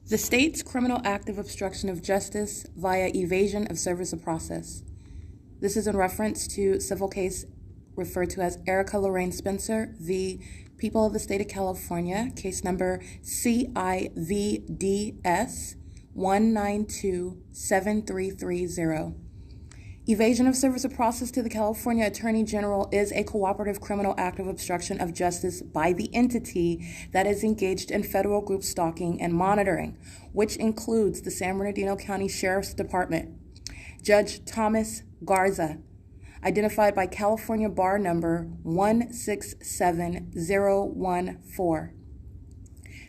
The state's criminal act of obstruction of justice via evasion of service of process. This is in reference to civil case referred to as Erica Lorraine Spencer v. People of the State of California, case number CIVDS 1927330. Evasion of service of process to the California Attorney General is a cooperative criminal act of obstruction of justice by the entity that is engaged in federal group stalking and monitoring, which includes the San Bernardino County Sheriff's Department. Judge Thomas Garza, identified by California Bar Number 167014.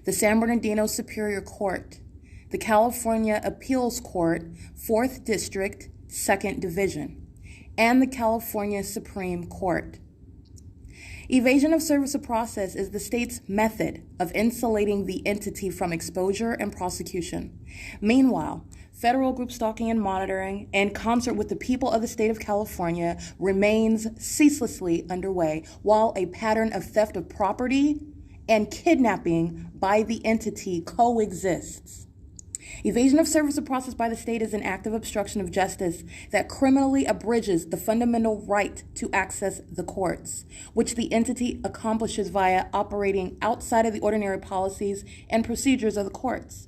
The San Bernardino Superior Court, the California Appeals Court, 4th District, 2nd Division, and the California Supreme Court. Evasion of service of process is the state's method of insulating the entity from exposure and prosecution. Meanwhile, federal group stalking and monitoring, in concert with the people of the state of California, remains ceaselessly underway, while a pattern of theft of property and kidnapping by the entity coexists. Evasion of service of process by the state is an act of obstruction of justice that criminally abridges the fundamental right to access the courts, which the entity accomplishes via operating outside of the ordinary policies and procedures of the courts,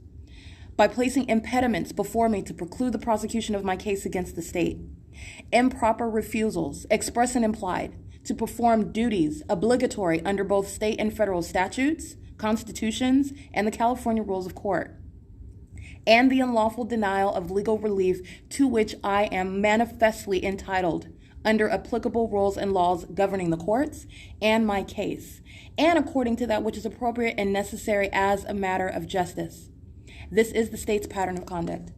by placing impediments before me to preclude the prosecution of my case against the state, improper refusals, express and implied, to perform duties obligatory under both state and federal statutes, constitutions, and the California Rules of Court, and the unlawful denial of legal relief to which I am manifestly entitled under applicable rules and laws governing the courts and my case, and according to that which is appropriate and necessary as a matter of justice. This is the state's pattern of conduct.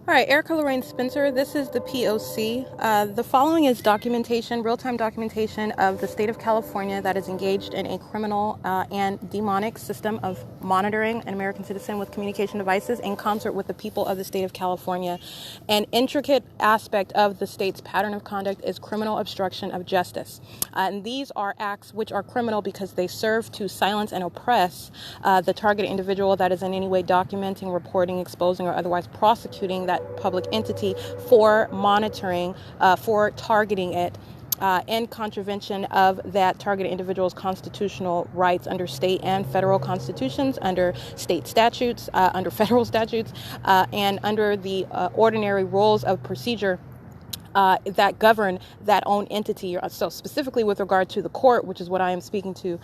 All right, Erica Lorraine Spencer, this is the P.O.C. The following is documentation, real-time documentation of the state of California that is engaged in a criminal and demonic system of monitoring an American citizen with communication devices in concert with the people of the state of California. An intricate aspect of the state's pattern of conduct is criminal obstruction of justice. And these are acts which are criminal because they serve to silence and oppress the targeted individual that is in any way documenting, reporting, exposing, or otherwise prosecuting that public entity for monitoring, for targeting it in contravention of that targeted individual's constitutional rights under state and federal constitutions, under state statutes, under federal statutes, and under the ordinary rules of procedure that govern that own entity. So specifically with regard to the court, which is what I am speaking to,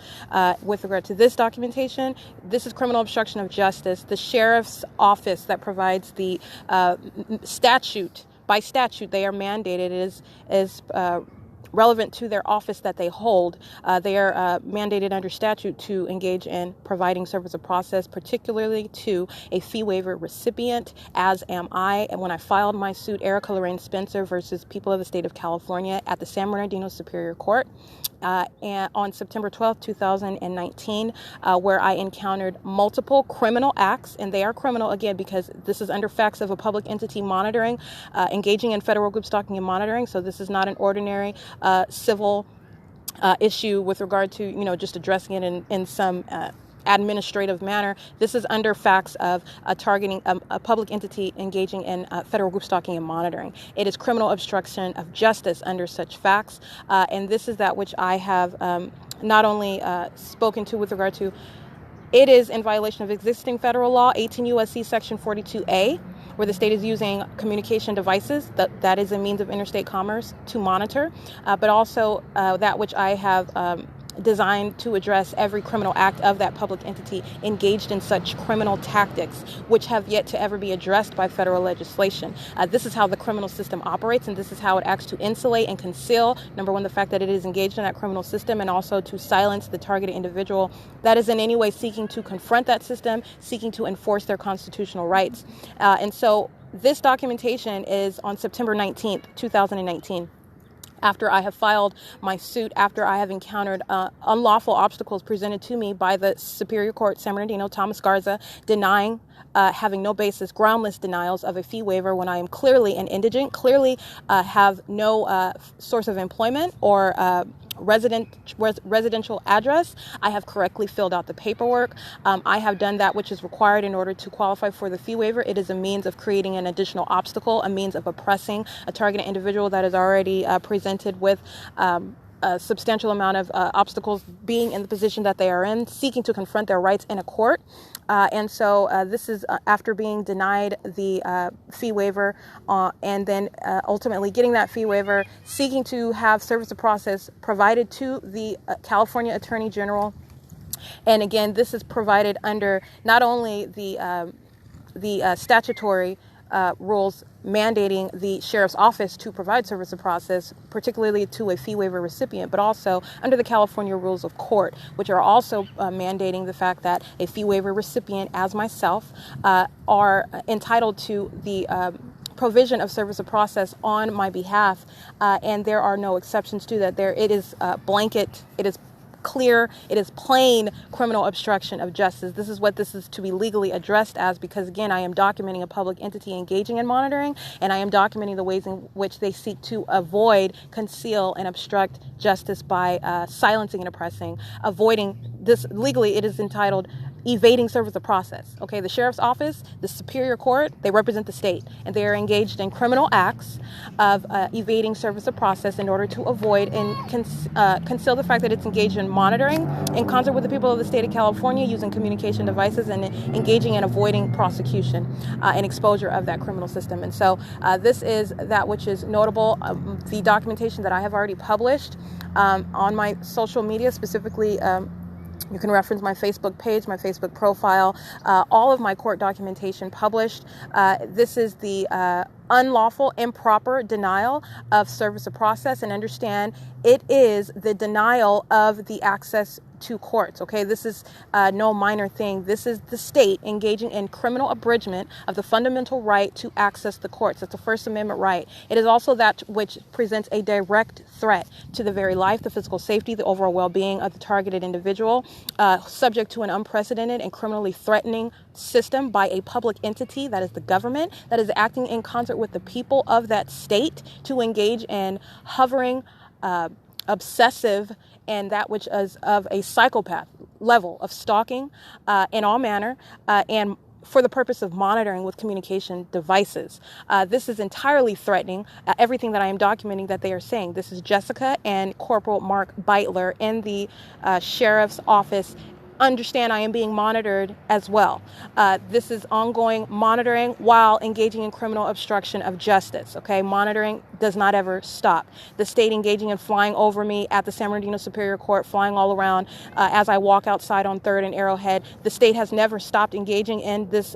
with regard to this documentation, this is criminal obstruction of justice. The sheriff's office that provides the statute, by statute, they are mandated, is relevant to their office that they hold. They are mandated under statute to engage in providing service of process, particularly to a fee waiver recipient, as am I. And when I filed my suit, Erica Lorraine Spencer versus People of the State of California at the San Bernardino Superior Court, and on September 12th, 2019, where I encountered multiple criminal acts, and they are criminal again because this is under facts of a public entity monitoring, engaging in federal group stalking and monitoring. So this is not an ordinary civil issue with regard to, just addressing it in some administrative manner. This is under facts of targeting a public entity engaging in federal group stalking and monitoring. It is criminal obstruction of justice under such facts, and this is that which I have not only spoken to with regard to. It is in violation of existing federal law, 18 U.S.C. Section 42A, where the state is using communication devices, that is a means of interstate commerce, to monitor, but also that which I have designed to address every criminal act of that public entity engaged in such criminal tactics, which have yet to ever be addressed by federal legislation. This is how the criminal system operates, and this is how it acts to insulate and conceal, number one, the fact that it is engaged in that criminal system, and also to silence the targeted individual that is in any way seeking to confront that system, seeking to enforce their constitutional rights. And so this documentation is on September 19th, 2019. after I have filed my suit, after I have encountered unlawful obstacles presented to me by the Superior Court, San Bernardino, Thomas Garza, denying, having no basis, groundless denials of a fee waiver when I am clearly an indigent, clearly have no source of employment or residential address. I have correctly filled out the paperwork. I have done that which is required in order to qualify for the fee waiver. It is a means of creating an additional obstacle, a means of oppressing a targeted individual that is already presented with a substantial amount of obstacles, being in the position that they are in, seeking to confront their rights in a court. And so this is after being denied the fee waiver and then ultimately getting that fee waiver, seeking to have service of process provided to the California Attorney General. And again, this is provided under not only the statutory rules mandating the sheriff's office to provide service of process, particularly to a fee waiver recipient, but also under the California rules of court, which are also mandating the fact that a fee waiver recipient, as myself, are entitled to the provision of service of process on my behalf, and there are no exceptions to that. It is blanket, it is clear, it is plain criminal obstruction of justice. This is what this is to be legally addressed as, because again, I am documenting a public entity engaging in monitoring, and I am documenting the ways in which they seek to avoid, conceal, and obstruct justice by silencing and oppressing, avoiding this. Legally, it is entitled evading service of process. Okay, the sheriff's office, the Superior Court, they represent the state, and they are engaged in criminal acts of evading service of process in order to avoid and conceal the fact that it's engaged in monitoring in concert with the people of the state of California, using communication devices and engaging in avoiding prosecution and exposure of that criminal system. And so this is that which is notable. The documentation that I have already published on my social media, specifically you can reference my Facebook page, my Facebook profile, all of my court documentation published. This is the unlawful, improper denial of service of process, and understand it is the denial of the access to courts. Okay, this is no minor thing. This is the state engaging in criminal abridgment of the fundamental right to access the courts. It's a First Amendment right. It is also that which presents a direct threat to the very life, the physical safety, the overall well-being of the targeted individual, subject to an unprecedented and criminally threatening system by a public entity, that is the government, that is acting in concert with the people of that state to engage in hovering, obsessive, and that which is of a psychopath level of stalking in all manner, and for the purpose of monitoring with communication devices. This is entirely threatening everything that I am documenting that they are saying. This is Jessica and Corporal Mark Beitler in the sheriff's office. Understand I am being monitored as well. This is ongoing monitoring while engaging in criminal obstruction of justice. Okay, monitoring does not ever stop. The state engaging in flying over me at the San Bernardino Superior Court, flying all around as I walk outside on 3rd and Arrowhead. The state has never stopped engaging in this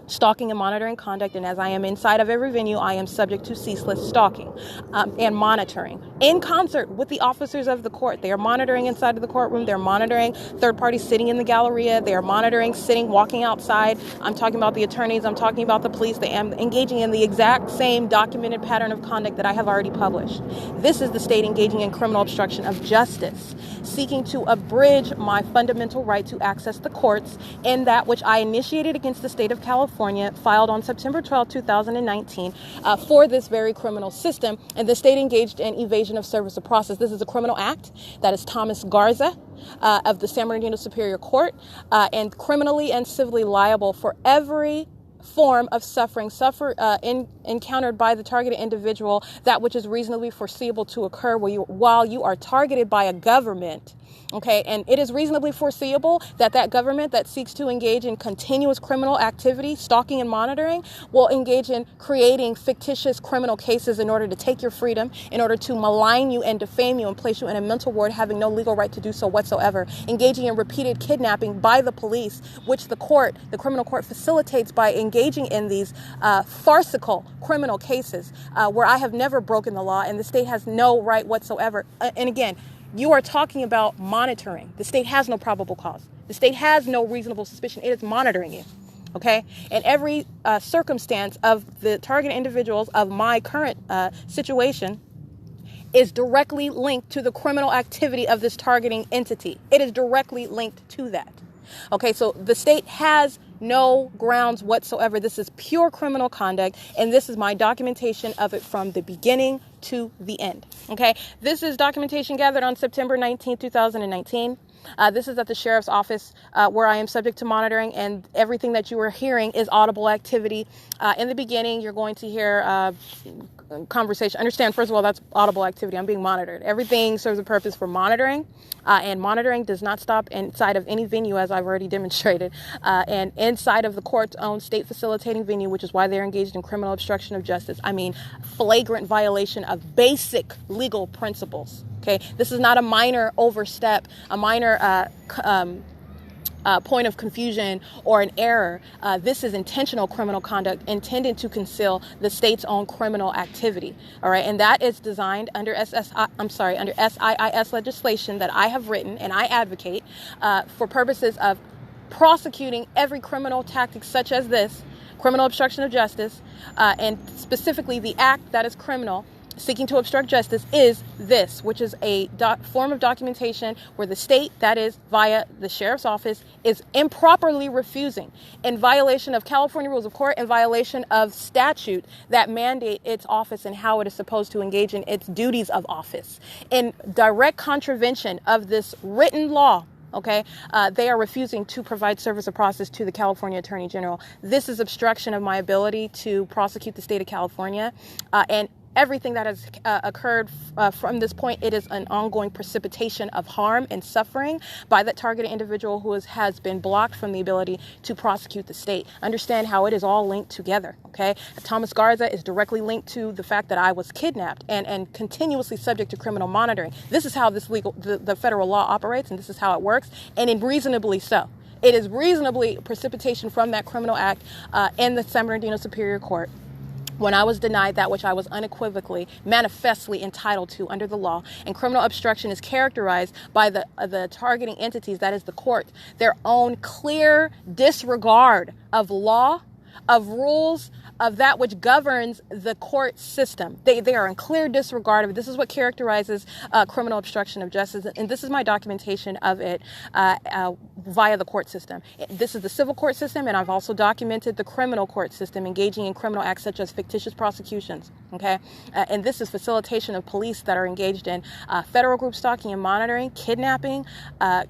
stalking and monitoring conduct, and as I am inside of every venue, I am subject to ceaseless stalking and monitoring in concert with the officers of the court. They are monitoring inside of the courtroom. They're monitoring third parties sitting in the Galleria. They are monitoring sitting, walking outside. I'm talking about the attorneys. I'm talking about the police. They am engaging in the exact same documented pattern of conduct that I have already published. This is the state engaging in criminal obstruction of justice, seeking to abridge my fundamental right to access the courts in that which I initiated against the state of California, filed on September 12, 2019, for this very criminal system, and the state engaged in evasion of service of process. This is a criminal act that is Thomas Garza of the San Bernardino Superior Court, and criminally and civilly liable for every form of suffering encountered by the targeted individual, that which is reasonably foreseeable to occur while you are targeted by a government. Okay, and it is reasonably foreseeable that that government that seeks to engage in continuous criminal activity, stalking and monitoring, will engage in creating fictitious criminal cases in order to take your freedom, in order to malign you and defame you and place you in a mental ward, having no legal right to do so whatsoever, engaging in repeated kidnapping by the police, which the criminal court facilitates by engaging in these farcical criminal cases where I have never broken the law and the state has no right whatsoever. And again, you are talking about monitoring. The state has no probable cause. The state has no reasonable suspicion. It is monitoring you. Okay? And every circumstance of the target individuals of my current situation is directly linked to the criminal activity of this targeting entity. It is directly linked to that. Okay, so the state has no grounds whatsoever. This is pure criminal conduct, and this is my documentation of it from the beginning to the end. Okay, this is documentation gathered on September 19, 2019. This is at the sheriff's office where I am subject to monitoring, and everything that you are hearing is audible activity. In the beginning, you're going to hear conversation. Understand, first of all, that's audible activity. I'm being monitored. Everything serves a purpose for monitoring, and monitoring does not stop inside of any venue, as I've already demonstrated, and inside of the court's own state facilitating venue, which is why they're engaged in criminal obstruction of justice. I mean, flagrant violation of basic legal principles. Okay, this is not a minor overstep, a minor point of confusion or an error. This is intentional criminal conduct intended to conceal the state's own criminal activity. All right, and that is designed under SIIS legislation that I have written and I advocate for purposes of prosecuting every criminal tactic such as this, criminal obstruction of justice, and specifically the act that is criminal, seeking to obstruct justice, is this, which is a form of documentation where the state, that is via the sheriff's office, is improperly refusing, in violation of California rules of court, in violation of statute that mandate its office and how it is supposed to engage in its duties of office, in direct contravention of this written law. Okay, they are refusing to provide service of process to the California Attorney General. This is obstruction of my ability to prosecute the state of California, and everything that has occurred from this point, it is an ongoing precipitation of harm and suffering by that targeted individual who has been blocked from the ability to prosecute the state. Understand how it is all linked together, okay? Thomas Garza is directly linked to the fact that I was kidnapped and continuously subject to criminal monitoring. This is how the federal law operates, and this is how it works, and reasonably so. It is reasonably precipitation from that criminal act in the San Bernardino Superior Court, when I was denied that which I was unequivocally, manifestly entitled to under the law. And criminal obstruction is characterized by the targeting entities, that is the court, their own clear disregard of law, of rules, of that which governs the court system. They are in clear disregard of it. This is what characterizes criminal obstruction of justice, and this is my documentation of it via the court system. This is the civil court system, and I've also documented the criminal court system engaging in criminal acts such as fictitious prosecutions. Okay, and this is facilitation of police that are engaged in federal group stalking and monitoring, kidnapping,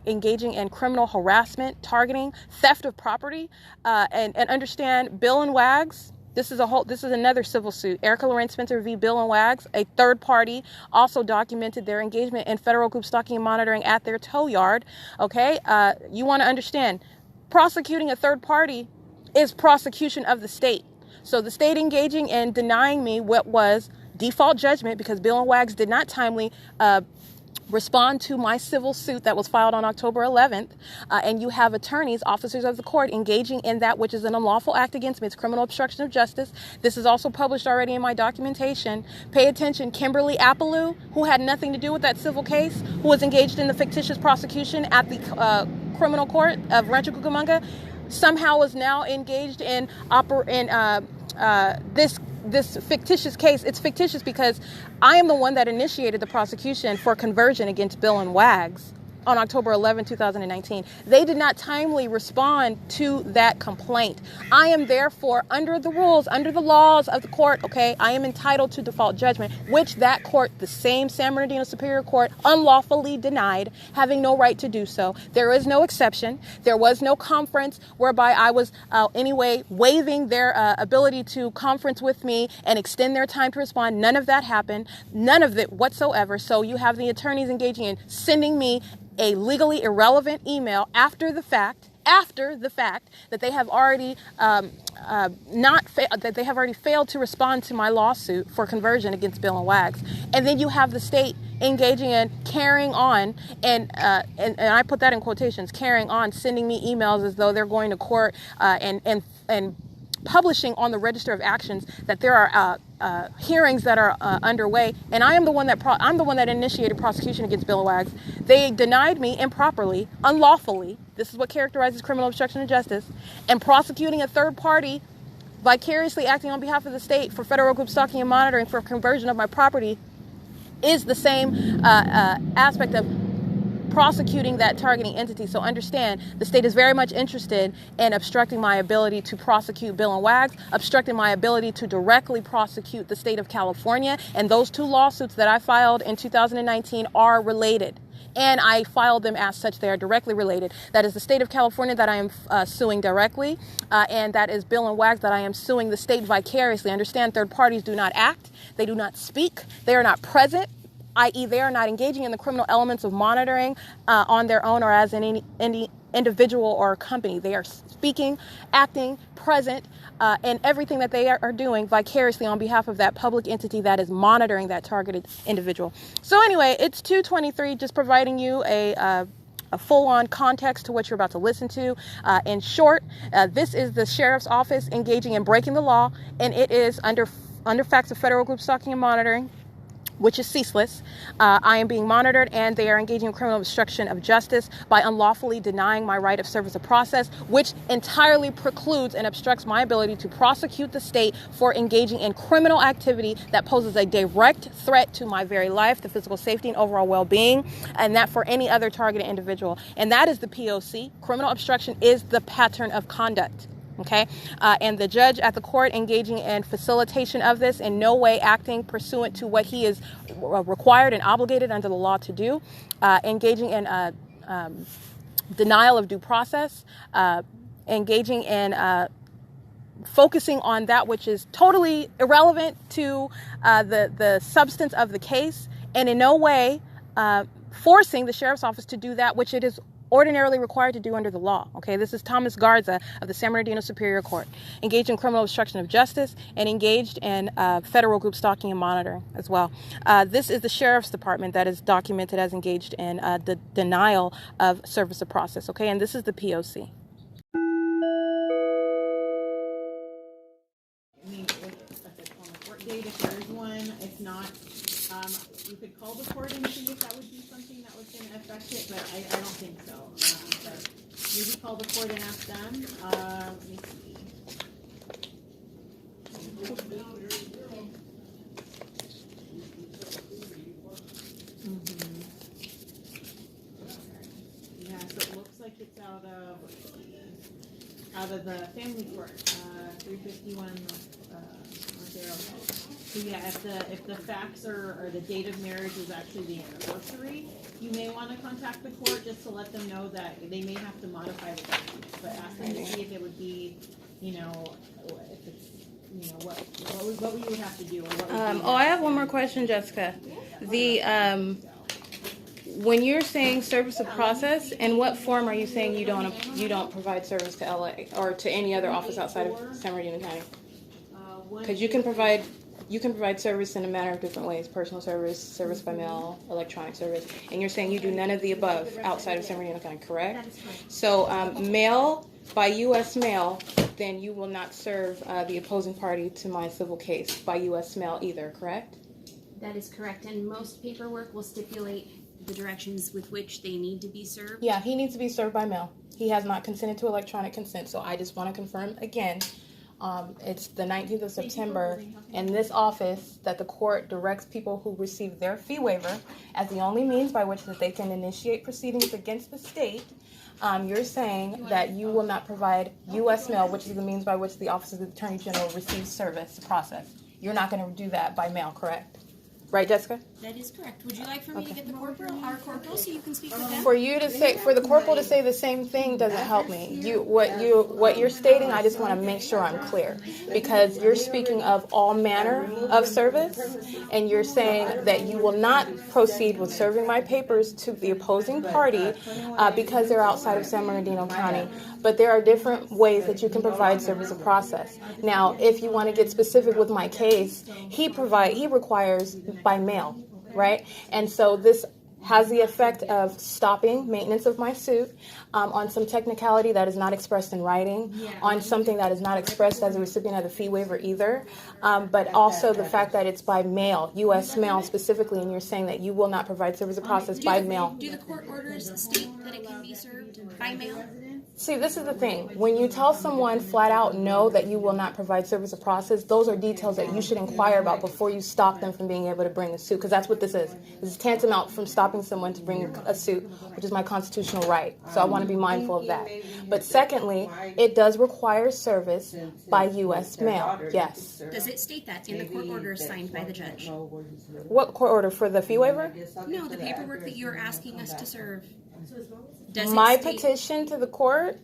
engaging in criminal harassment, targeting, theft of property, and understand Bill and Wags. This is another civil suit. Erica Lorraine Spencer v. Bill and Wags, a third party, also documented their engagement in federal group stalking and monitoring at their tow yard. Okay, you want to understand, prosecuting a third party is prosecution of the state. So the state engaging in denying me what was default judgment because Bill and Wags did not timely respond to my civil suit that was filed on October 11th, and you have attorneys, officers of the court, engaging in that which is an unlawful act against me. It's criminal obstruction of justice. This is also published already in my documentation. Pay attention. Kimberly Appaloo, who had nothing to do with that civil case, who was engaged in the fictitious prosecution at the criminal court of Rancho Cucamonga, somehow is now engaged in this fictitious case. It's fictitious because I am the one that initiated the prosecution for conversion against Bill and Wags on October 11, 2019. They did not timely respond to that complaint. I am therefore, under the rules, under the laws of the court, okay, I am entitled to default judgment, which that court, the same San Bernardino Superior Court, unlawfully denied, having no right to do so. There is no exception. There was no conference whereby I was anyway waiving their ability to conference with me and extend their time to respond. None of that happened. None of it whatsoever. So you have the attorneys engaging in sending me a legally irrelevant email after the fact that they have already failed to respond to my lawsuit for conversion against Bill and Wags. And then you have the state engaging in carrying on, and I put that in quotations, carrying on, sending me emails as though they're going to court and publishing on the Register of Actions that there are hearings that are underway, and I'm the one that initiated prosecution against Bill and Wags. They denied me improperly, unlawfully. This is what characterizes criminal obstruction of justice, and prosecuting a third party, vicariously acting on behalf of the state for federal group stalking and monitoring for conversion of my property, is the same aspect of prosecuting that targeting entity. So understand, the state is very much interested in obstructing my ability to prosecute Bill and Wags, obstructing my ability to directly prosecute the state of California. And those two lawsuits that I filed in 2019 are related. And I filed them as such. They are directly related. That is the state of California that I am suing directly, and that is Bill and Wags that I am suing the state vicariously. Understand, third parties do not act. They do not speak. They are not present, i.e. they are not engaging in the criminal elements of monitoring on their own or as any individual or company. They are speaking, acting, present, and everything that they are doing vicariously on behalf of that public entity that is monitoring that targeted individual. So anyway, it's 2:23, just providing you a full-on context to what you're about to listen to. In short, this is the sheriff's office engaging in breaking the law, and it is under facts of federal group stalking and monitoring, which is ceaseless. I am being monitored, and they are engaging in criminal obstruction of justice by unlawfully denying my right of service of process, which entirely precludes and obstructs my ability to prosecute the state for engaging in criminal activity that poses a direct threat to my very life, the physical safety and overall well-being, and that for any other targeted individual. And that is the P.O.C. Criminal obstruction is the pattern of conduct. Okay, and the judge at the court engaging in facilitation of this, in no way acting pursuant to what he is required and obligated under the law to do, engaging in denial of due process, engaging in focusing on that which is totally irrelevant to the substance of the case, and in no way forcing the sheriff's office to do that which it is ordinarily required to do under the law. Okay, this is Thomas Garza of the San Bernardino Superior Court, engaged in criminal obstruction of justice and engaged in federal group stalking and monitoring as well. This is the sheriff's department that is documented as engaged in the denial of service of process. Okay, and this is the P.O.C. I mean, on the court date, if there is one, if not, you could call the court and see if that would be something that was going to affect it, but I don't think so. But maybe call the court and ask them. Let me see. Yeah, so it looks like it's out of the family court, 351 North Arrowhead. So yeah, if the facts or the date of marriage is actually the anniversary, you may want to contact the court just to let them know that they may have to modify the document. But ask them to see if it would be, if it's, what you would have to do. Or what would be I have one more question, Jessica. When you're saying service of process, in what form are you saying you don't provide service to LA or to any other office outside of San Bernardino County? Because you can provide service in a matter of different ways: personal service, service by mail, electronic service. And you're saying you do none of the above outside of San Bernardino County, correct? That is correct. So mail by U.S. mail, then you will not serve the opposing party to my civil case by U.S. mail either, correct? That is correct. And most paperwork will stipulate the directions with which they need to be served. Yeah, he needs to be served by mail. He has not consented to electronic consent. So I just want to confirm again. It's the 19th of September in this office that the court directs people who receive their fee waiver as the only means by which that they can initiate proceedings against the state. You're saying that you will not provide U.S. mail, which is the means by which the Office of the Attorney General receives service process. You're not going to do that by mail, correct? Right, Jessica? That is correct. Would you like for me to get the our corporal, so you can speak with them? For the corporal to say the same thing doesn't help me. What you're stating, I just want to make sure I'm clear, because you're speaking of all manner of service, and you're saying that you will not proceed with serving my papers to the opposing party because they're outside of San Bernardino County. But there are different ways that you can provide service of process. Now, if you want to get specific with my case, he requires by mail, right? And so this has the effect of stopping maintenance of my suit on some technicality that is not expressed in writing, on something that is not expressed as a recipient of the fee waiver either, but also the fact that it's by mail, U.S. mail specifically, and you're saying that you will not provide service of process by mail. Do the court orders state that it can be served by mail? See, this is the thing. When you tell someone flat out no that you will not provide service of process, those are details that you should inquire about before you stop them from being able to bring a suit, because that's what this is. This is tantamount from stopping someone to bring a suit, which is my constitutional right. So I want to be mindful of that. But secondly, it does require service by U.S. mail. Yes. Does it state that in the court order signed by the judge? What court order? For the fee waiver? No, the paperwork that you're asking us to serve. Does it My state- petition to the court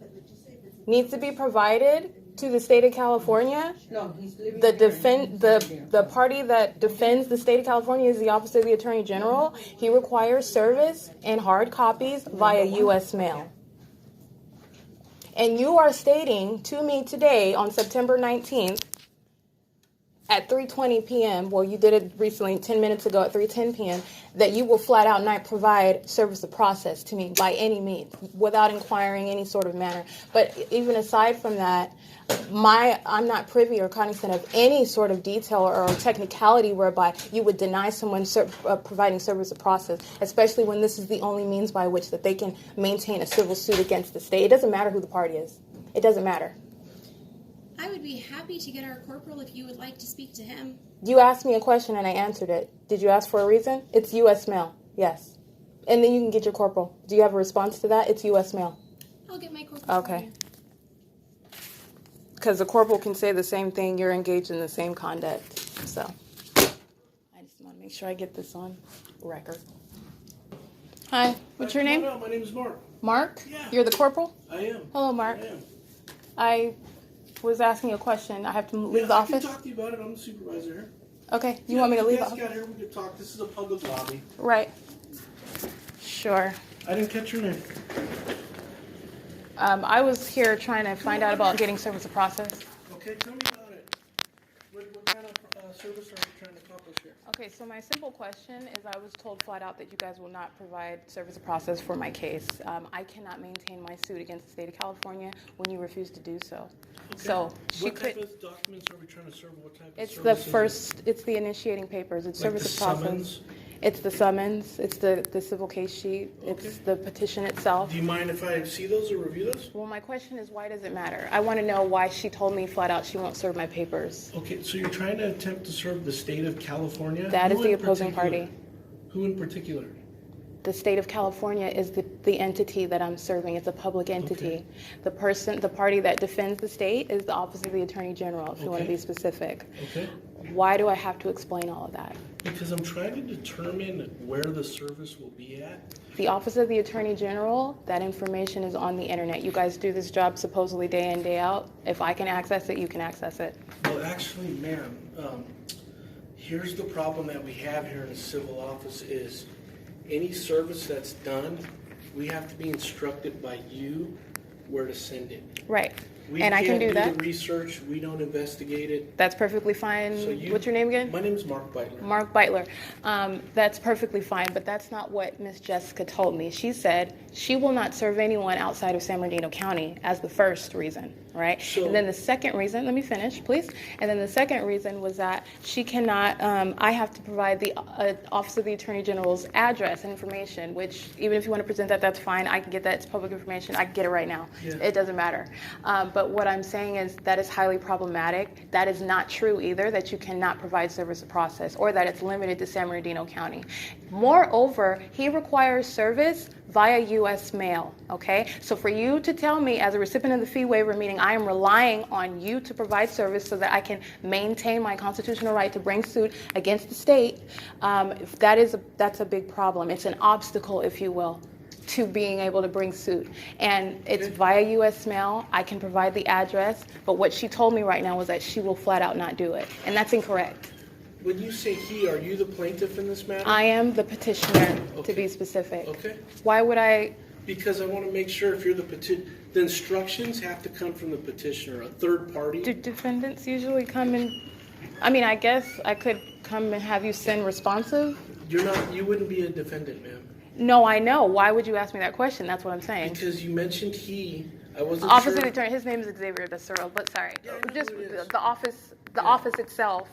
needs to be provided to the state of California. The party that defends the state of California is the Office of the Attorney General. He requires service in hard copies via U.S. mail. And you are stating to me today on September 19th at 3:20 p.m., well, you did it recently 10 minutes ago at 3:10 p.m., that you will flat out not provide service of process to me by any means, without inquiring any sort of manner. But even aside from that, I'm not privy or cognizant of any sort of detail or technicality whereby you would deny someone providing service of process, especially when this is the only means by which that they can maintain a civil suit against the state. It doesn't matter who the party is. It doesn't matter. I would be happy to get our corporal if you would like to speak to him. You asked me a question and I answered it. Did you ask for a reason? It's U.S. mail. Yes. And then you can get your corporal. Do you have a response to that? It's U.S. mail. I'll get my corporal. Okay. Because the corporal can say the same thing. You're engaged in the same conduct. So I just want to make sure I get this on record. Hi. What's your name? My name is Mark. Mark? Yeah. You're the corporal? I am. Hello, Mark. I am. I was asking a question. I have to leave the office? I can talk to you about it. I'm the supervisor here. Okay. You want me to leave the office? office? Got here. We could talk. This is a public lobby. Right. Sure. I didn't catch your name. I was here trying to find out about getting service of process. Okay, tell me about it. What kind of service are you trying to accomplish here? Okay, so my simple question is I was told flat out that you guys will not provide service of process for my case. I cannot maintain my suit against the state of California when you refuse to do so. Okay. So she what could. type of documents are we trying to serve? What type of It's the services? first. It's the initiating papers. It's Like service the of process. summons? It's the summons. It's the civil case sheet. It's Okay. the petition itself. Do you mind if I see those or review those? Well, my question is, why does it matter? I want to know why she told me flat out she won't serve my papers. Okay, so you're trying to attempt to serve the state of California? That is Who the in opposing particular? party. Who in particular? The state of California is the entity that I'm serving. It's a public entity. Okay. The party that defends the state is the Office of the Attorney General, if you want to Okay. be specific. Okay. Why do I have to explain all of that? Because I'm trying to determine where the service will be at. The Office of the Attorney General, that information is on the internet. You guys do this job supposedly day in, day out. If I can access it, you can access it. Well, actually, ma'am, here's the problem that we have here in the civil office is any service that's done, we have to be instructed by you where to send it. Right. We And I can can't do that. the research. We don't investigate it. That's perfectly fine. So you- What's your name again? My name is Mark Beitler. Mark Beitler. That's perfectly fine, but that's not what Miss Jessica told me. She said she will not serve anyone outside of San Bernardino County as the first reason, right? So- And then the second reason, let me finish, please. And then the second reason was that she cannot, I have to provide the Office of the Attorney General's address and information, which even if you want to present that, that's fine. I can get that. It's public information. I can get it right now. Yeah. It doesn't matter. But what I'm saying is that is highly problematic. That is not true either, that you cannot provide service of process or that it's limited to San Bernardino County. Moreover, he requires service via U.S. mail, okay? So for you to tell me as a recipient of the fee waiver, meaning I am relying on you to provide service so that I can maintain my constitutional right to bring suit against the state, that's a big problem. It's an obstacle, if you will, to being able to bring suit. And it's via U.S. mail. I can provide the address, but what she told me right now was that she will flat out not do it, and that's incorrect. When you say he, are you the plaintiff in this matter? I am the petitioner, to Okay. be specific. Okay. Why would I? Because I want to make sure if you're the instructions have to come from the petitioner, a third party. Do defendants usually come in? I mean, I guess I could come and have you send responsive. You wouldn't be a defendant, ma'am. No, I know. Why would you ask me that question? That's what I'm saying. Because you mentioned he. I wasn't Office sure. of the Attorney. His name is Xavier Becerril, but sorry, Yeah, I know just who it is. the office. The office itself.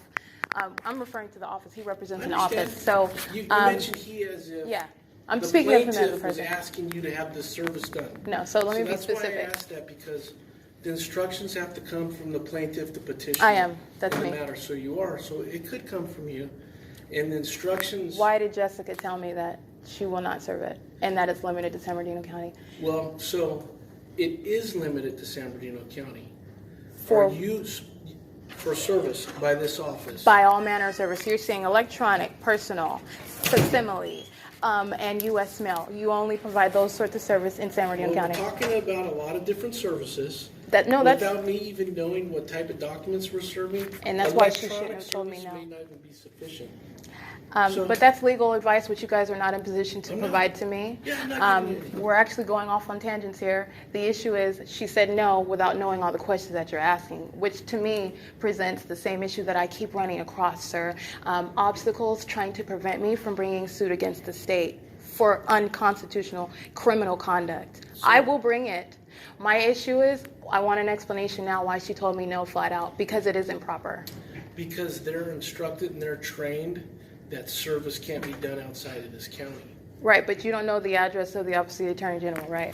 I'm referring to the office. He represents I an understand. office. So You mentioned he as if. yeah. I'm speaking of him as a plaintiff was person. asking you to have this service done. No, so let me be That's why I specific. asked that, because the instructions have to come from the plaintiff, the petitioner. I am. That's in the me. matter. So you are. So it could come from you. And the instructions. Why did Jessica tell me that she will not serve it and that it's limited to San Bernardino County? Well, so it is limited to San Bernardino County. For- For use for service by this office. By all manner of service. You're saying electronic, personal, facsimile, and U.S. mail. You only provide those sorts of service in San Bernardino Well, County. we're talking about a lot of different services. That's Without me even knowing what type of documents we're serving. And that's why she electronic shouldn't have told me service no. may not even be sufficient. But that's legal advice, which you guys are not in position to I'm provide not. to me. Yeah, I'm not giving you anything. We're actually going off on tangents here. The issue is she said no without knowing all the questions that you're asking, which to me presents the same issue that I keep running across, sir. Obstacles trying to prevent me from bringing suit against the state for unconstitutional criminal conduct. I will bring it. My issue is I want an explanation now why she told me no flat out, because it isn't proper. Because they're instructed and they're trained that service can't be done outside of this county. Right, but you don't know the address of the Office of the Attorney General, right?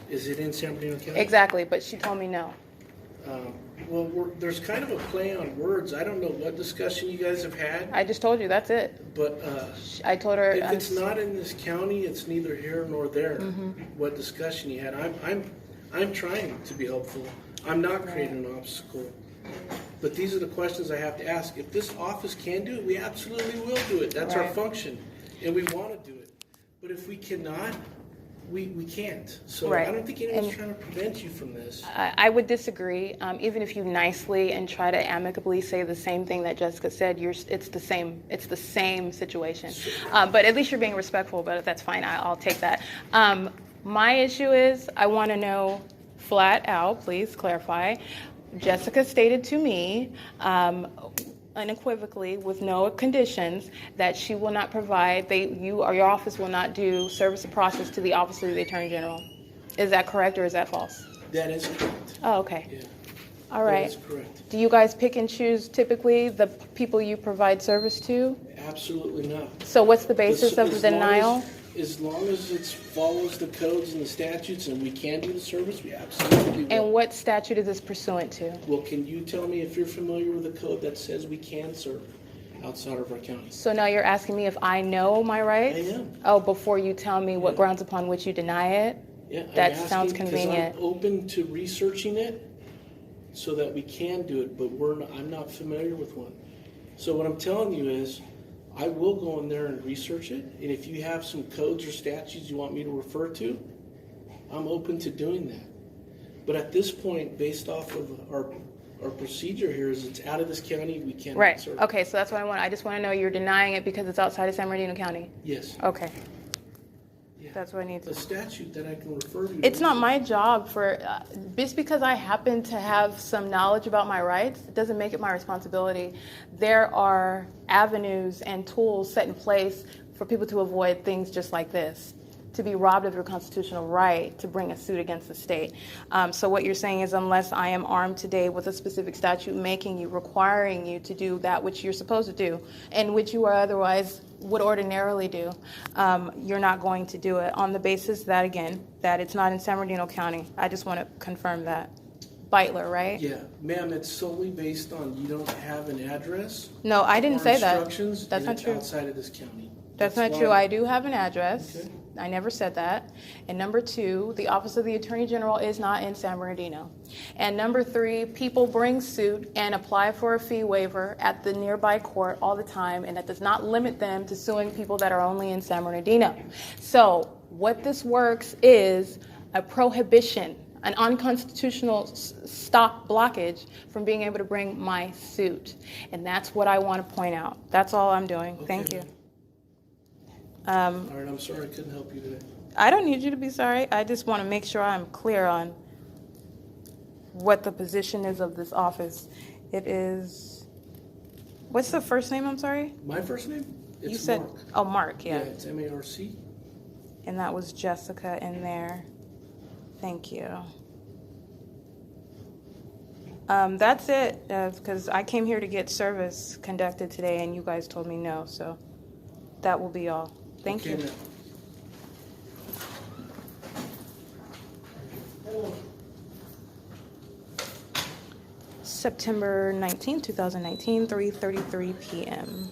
Is it in San Bernardino County? Exactly, but she told me no. There's kind of a play on words. I don't know what discussion you guys have had, I just told you, that's it. but I told her. if it's not in this county, it's neither here nor there. Mm-hmm. What discussion you had? I'm trying to be helpful. I'm not creating an obstacle. But these are the questions I have to ask. If this office can do it, we absolutely will do it. That's our Right. function, and we want to do it. But if we cannot, we can't. So Right. I don't think anyone's And- trying to prevent you from this. I would disagree. Even if you nicely and try to amicably say the same thing that Jessica said, it's the same. It's the same situation. But at least you're being respectful. But that's fine. I'll take that. My issue is I want to know flat out. Please clarify. Jessica stated to me unequivocally, with no conditions, that she will not provide, you or your office will not do service of process to the Office of the Attorney General. Is that correct or is that false? That is correct. Oh, okay. Yeah, All that right. is correct. Do you guys pick and choose typically the people you provide service to? Absolutely not. So what's the basis of the As long denial? As long as it follows the codes and the statutes and we can do the service, we absolutely will. And what statute is this pursuant to? Well, can you tell me if you're familiar with the code that says we can serve outside of our county? So now you're asking me if I know my rights? I am. Oh, before you tell me what Yeah. grounds upon which you deny it? Yeah, I'm That asking sounds 'cause convenient. I'm open to researching it so that we can do it, but I'm not familiar with one. So what I'm telling you is, I will go in there and research it, and if you have some codes or statutes you want me to refer to, I'm open to doing that. But at this point, based off of our procedure here, is it's out of this county, we cannot Right. serve. Okay, so that's what I want. I just want to know you're denying it because it's outside of San Bernardino County. Yes. Okay, Yeah. that's what I need A to. statute that I can refer to. It's not my job for, just because I happen to have some knowledge about my rights, it doesn't make it my responsibility. There are avenues and tools set in place for people to avoid things just like this, to be robbed of your constitutional right to bring a suit against the state. So what you're saying is unless I am armed today with a specific statute requiring you to do that which you're supposed to do and which you are otherwise would ordinarily do, you're not going to do it on the basis that, again, that it's not in San Bernardino County. I just want to confirm that. Beitler, right? Yeah, ma'am, it's solely based on you don't have an address. No, I didn't or say that. instructions, That's and not it's true. outside of this county. That's not why- true. I do have an address. Okay. I never said that. And number two, the Office of the Attorney General is not in San Bernardino. And number three, people bring suit and apply for a fee waiver at the nearby court all the time, and that does not limit them to suing people that are only in San Bernardino. So what this works is a prohibition, an unconstitutional stop blockage from being able to bring my suit. And that's what I want to point out. That's all I'm doing. Thank you. All right, I'm sorry I couldn't help you today. I don't need you to be sorry. I just want to make sure I'm clear on what the position is of this office. It is, what's the first name? I'm sorry? My first name? It's You said, Mark. oh, Mark, Yeah, yeah. it's M-A-R-C. And that was Jessica in there. Thank you. That's it, because I came here to get service conducted today, and you guys told me no, so that will be all. Thank Okay, you. now. September 19, 2019, 3:33 p.m.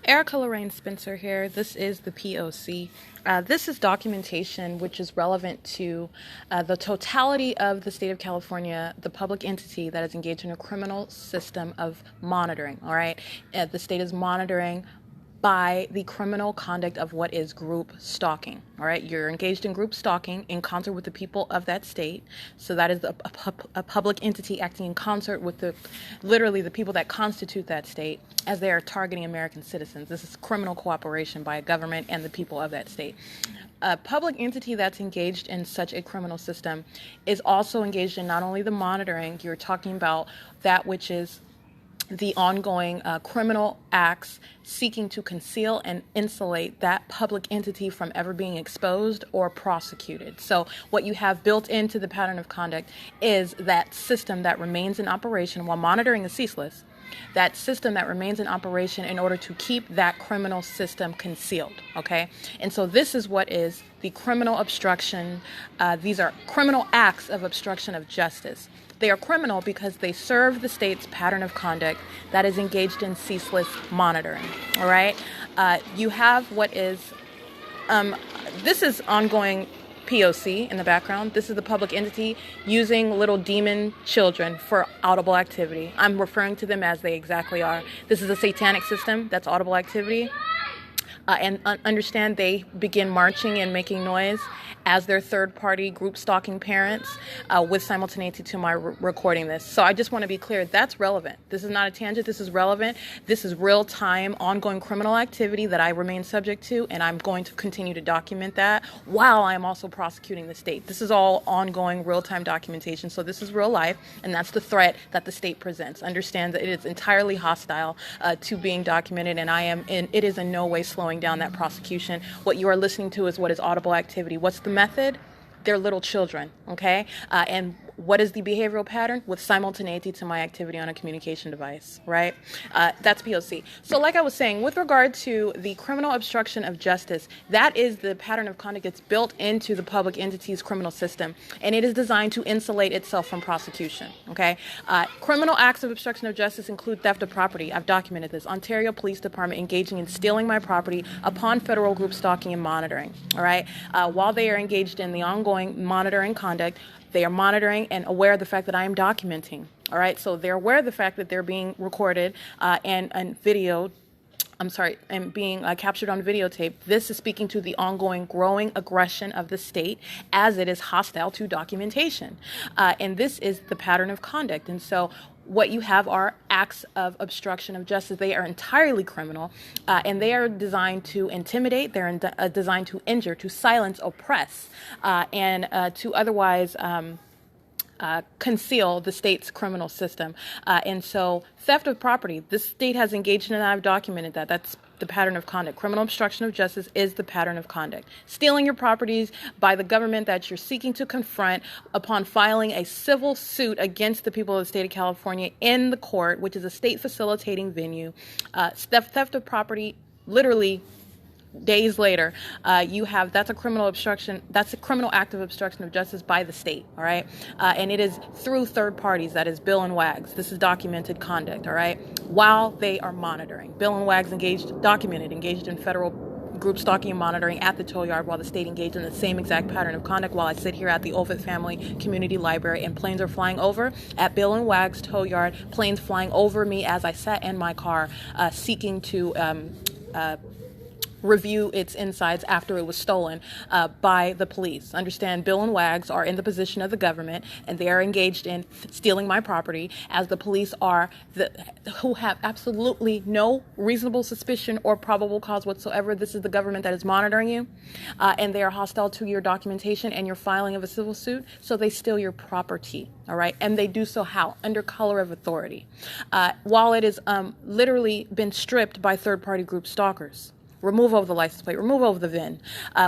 Erica Lorraine Spencer here. This is the P.O.C. This is documentation which is relevant to the totality of the state of California, the public entity that is engaged in a criminal system of monitoring, all right? The state is monitoring by the criminal conduct of what is group stalking, all right? You're engaged in group stalking in concert with the people of that state. So that is a public entity acting in concert with literally the people that constitute that state as they are targeting American citizens. This is criminal cooperation by a government and the people of that state. A public entity that's engaged in such a criminal system is also engaged in not only the monitoring, you're talking about that which is the ongoing criminal acts seeking to conceal and insulate that public entity from ever being exposed or prosecuted. So what you have built into the pattern of conduct is that system that remains in operation while monitoring is ceaseless, that system that remains in operation in order to keep that criminal system concealed, okay? And so this is what is the criminal obstruction. These are criminal acts of obstruction of justice. They are criminal because they serve the state's pattern of conduct that is engaged in ceaseless monitoring, all right? You have what is, this is ongoing P.O.C. in the background. This is the public entity using little demon children for audible activity. I'm referring to them as they exactly are. This is a satanic system that's audible activity. And understand they begin marching and making noise as their third-party group stalking parents with simultaneity to my recording this. So I just want to be clear, that's relevant. This is not a tangent, this is relevant. This is real-time, ongoing criminal activity that I remain subject to, and I'm going to continue to document that while I'm also prosecuting the state. This is all ongoing, real-time documentation, so this is real life, and that's the threat that the state presents. Understand that it is entirely hostile to being documented, and it is in no way slowing down that prosecution. What you are listening to is what is audible activity. What's the method? They're little children, okay? And what is the behavioral pattern? With simultaneity to my activity on a communication device, right? That's P.O.C. So like I was saying, with regard to the criminal obstruction of justice, that is the pattern of conduct that's built into the public entity's criminal system, and it is designed to insulate itself from prosecution, okay? Criminal acts of obstruction of justice include theft of property. I've documented this. Ontario Police Department engaging in stealing my property upon federal group stalking and monitoring, all right? While they are engaged in the ongoing monitoring conduct, they are monitoring and aware of the fact that I am documenting, all right? So they're aware of the fact that they're being recorded and videoed, and being captured on videotape. This is speaking to the ongoing growing aggression of the state as it is hostile to documentation. And this is the pattern of conduct. And so what you have are acts of obstruction of justice. They are entirely criminal, and they are designed to intimidate, they're designed to injure, to silence, oppress, and to otherwise conceal the state's criminal system. And so theft of property, this state has engaged in, and I've documented that. That's the pattern of conduct. Criminal obstruction of justice is the pattern of conduct. Stealing your properties by the government that you're seeking to confront upon filing a civil suit against the people of the state of California in the court, which is a state facilitating venue. Theft of property, literally days later, that's a criminal obstruction. That's a criminal act of obstruction of justice by the state, all right? And it is through third parties, that is Bill and Wags. This is documented conduct, all right? While they are monitoring. Bill and Wags engaged in federal group stalking and monitoring at the tow yard while the state engaged in the same exact pattern of conduct while I sit here at the Ovid Family Community Library and planes are flying over at Bill and Wags tow yard, planes flying over me as I sat in my car seeking to review its insides after it was stolen by the police. Understand, Bill and Wags are in the position of the government, and they are engaged in stealing my property, as the police are who have absolutely no reasonable suspicion or probable cause whatsoever. This is the government that is monitoring you, and they are hostile to your documentation and your filing of a civil suit, so they steal your property, all right? And they do so how? Under color of authority. While it has literally been stripped by third-party group stalkers. Removal of the license plate, removal of the VIN,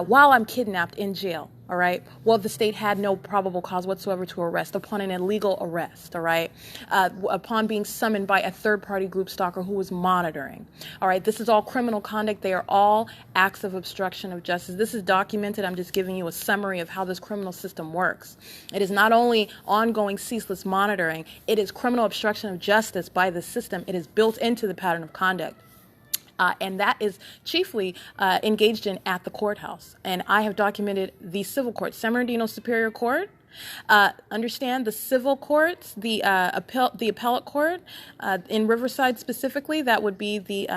while I'm kidnapped in jail, All right. Well, the state had no probable cause whatsoever to arrest upon an illegal arrest. All right. Upon being summoned by a third-party group stalker who was monitoring. All right. This is all criminal conduct. They are all acts of obstruction of justice. This is documented. I'm just giving you a summary of how this criminal system works. It is not only ongoing, ceaseless monitoring. It is criminal obstruction of justice by the system. It is built into the pattern of conduct. And that is chiefly engaged in at the courthouse. And I have documented the civil court, San Bernardino Superior Court. Understand the civil courts, the appellate court in Riverside specifically. That would be the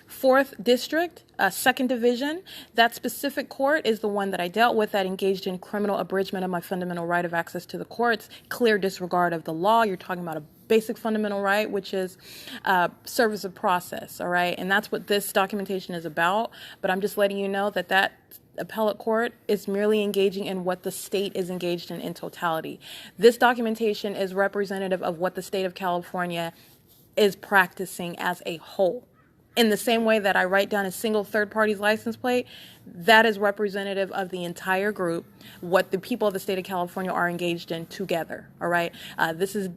4th District, 2nd Division. That specific court is the one that I dealt with that engaged in criminal abridgment of my fundamental right of access to the courts, clear disregard of the law. You're talking about a basic fundamental right, which is service of process, all right? And that's what this documentation is about. But I'm just letting you know that that appellate court is merely engaging in what the state is engaged in totality. This documentation is representative of what the state of California is practicing as a whole. In the same way that I write down a single third party's license plate, that is representative of the entire group, what the people of the state of California are engaged in together, all right? This is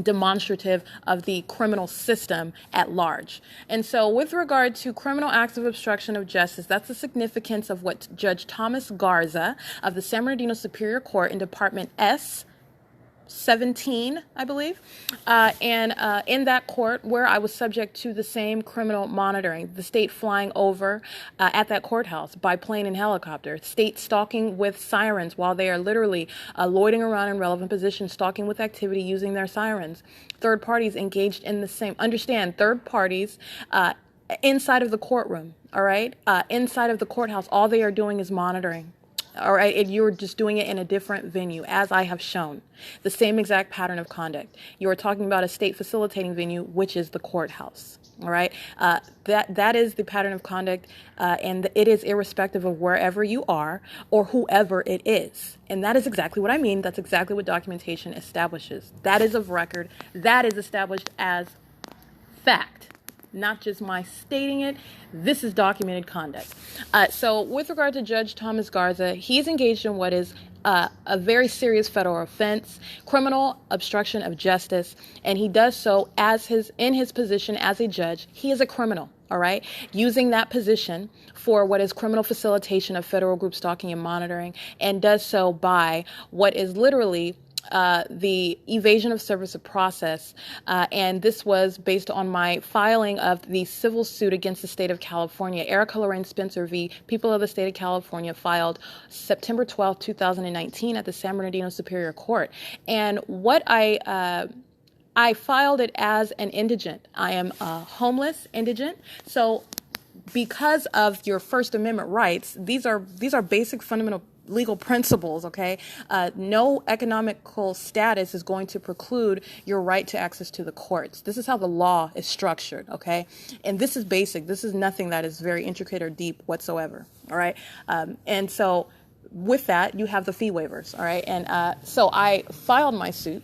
demonstrative of the criminal system at large. And so with regard to criminal acts of obstruction of justice, that's the significance of what Judge Thomas Garza of the San Bernardino Superior Court in Department S17, I believe, and in that court where I was subject to the same criminal monitoring, the state flying over at that courthouse by plane and helicopter, state stalking with sirens while they are literally loitering around in relevant positions, stalking with activity using their sirens. Third parties engaged in the same, understand, third parties inside of the courtroom, all right, inside of the courthouse, all they are doing is monitoring. All right, and you're just doing it in a different venue, as I have shown. The same exact pattern of conduct. You are talking about a state facilitating venue, which is the courthouse. All right, that is the pattern of conduct, and it is irrespective of wherever you are or whoever it is. And that is exactly what I mean. That's exactly what documentation establishes. That is of record. That is established as fact. Not just my stating it. This is documented conduct. So with regard to Judge Thomas Garza, he's engaged in what is a very serious federal offense, criminal obstruction of justice, and he does so in his position as a judge. He is a criminal, all right, using that position for what is criminal facilitation of federal group stalking and monitoring, and does so by what is literally the evasion of service of process, and this was based on my filing of the civil suit against the state of California. Erica Lorraine Spencer v. People of the State of California filed September 12, 2019 at the San Bernardino Superior Court. And what I filed it as an indigent. I am a homeless indigent, so because of your First Amendment rights, these are basic fundamental legal principles, okay? No economical status is going to preclude your right to access to the courts. This is how the law is structured, okay? And this is basic. This is nothing that is very intricate or deep whatsoever, all right? And so with that, you have the fee waivers, all right? And so I filed my suit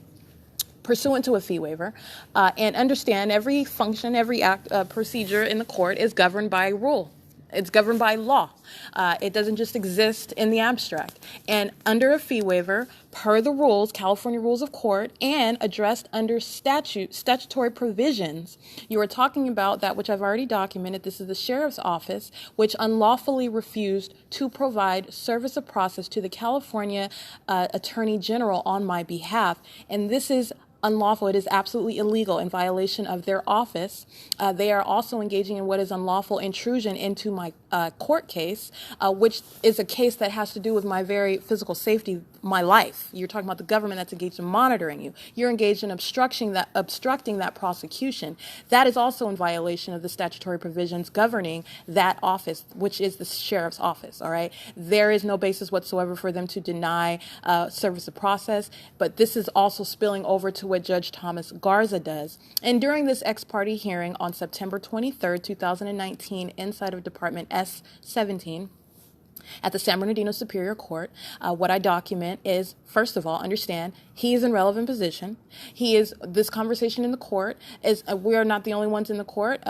pursuant to a fee waiver, and understand every function, every act, procedure in the court is governed by rule. It's governed by law. It doesn't just exist in the abstract. And under a fee waiver, per the rules, California rules of court, and addressed under statutory provisions, you are talking about that which I've already documented. This is the sheriff's office, which unlawfully refused to provide service of process to the California Attorney General on my behalf. And this is unlawful. It is absolutely illegal in violation of their office. They are also engaging in what is unlawful intrusion into my court case, which is a case that has to do with my very physical safety, my life. You're talking about the government that's engaged in monitoring you. You're engaged in obstructing that prosecution. That is also in violation of the statutory provisions governing that office, which is the sheriff's office, all right? There is no basis whatsoever for them to deny service of process, but this is also spilling over to what Judge Thomas Garza does. And during this ex parte hearing on September 23rd, 2019, inside of Department S17, at the San Bernardino Superior Court, what I document is, first of all, understand he is in relevant position. This conversation in the court is, we are not the only ones in the court.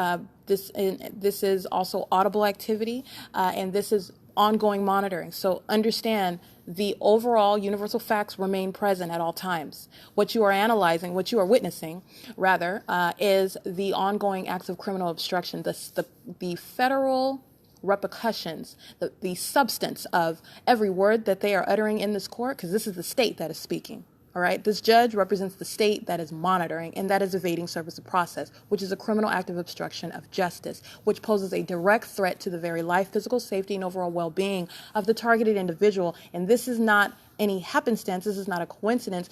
This is also audible activity, and this is ongoing monitoring. So understand the overall universal facts remain present at all times. What you are analyzing, what you are witnessing, rather, is the ongoing acts of criminal obstruction, the federal repercussions, the substance of every word that they are uttering in this court, because this is the state that is speaking. All right, this judge represents the state that is monitoring, and that is evading service of process, which is a criminal act of obstruction of justice, which poses a direct threat to the very life, physical safety, and overall well-being of the targeted individual. And this is not any happenstance. This is not a coincidence.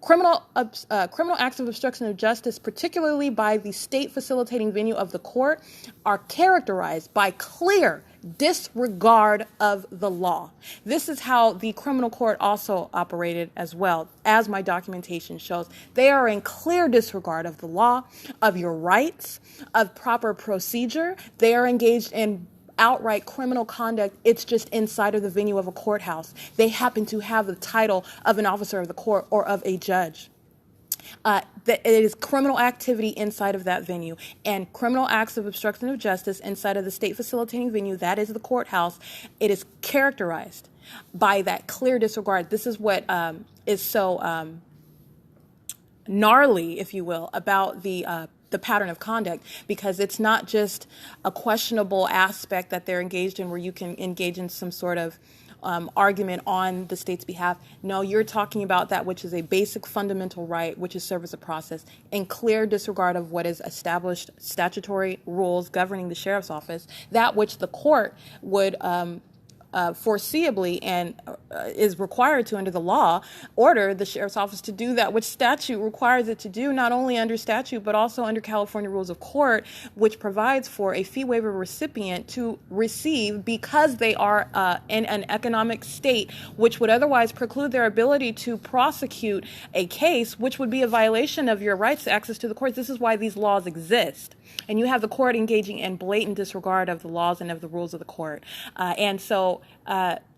Criminal acts of obstruction of justice, particularly by the state facilitating venue of the court, are characterized by clear disregard of the law. This is how the criminal court also operated as well, as my documentation shows. They are in clear disregard of the law, of your rights, of proper procedure. They are engaged in outright criminal conduct. It's just inside of the venue of a courthouse. They happen to have the title of an officer of the court or of a judge. It is criminal activity inside of that venue, and criminal acts of obstruction of justice inside of the state facilitating venue, that is the courthouse. It is characterized by that clear disregard. This is what is so gnarly, if you will, about the pattern of conduct, because it's not just a questionable aspect that they're engaged in where you can engage in some sort of argument on the state's behalf. No, you're talking about that which is a basic fundamental right, which is service of process, in clear disregard of what is established statutory rules governing the sheriff's office, that which the court would foreseeably and is required to, under the law, order the sheriff's office to do that which statute requires it to do, not only under statute, but also under California rules of court, which provides for a fee waiver recipient to receive because they are in an economic state which would otherwise preclude their ability to prosecute a case, which would be a violation of your rights to access to the courts. This is why these laws exist. And you have the court engaging in blatant disregard of the laws and of the rules of the court. And so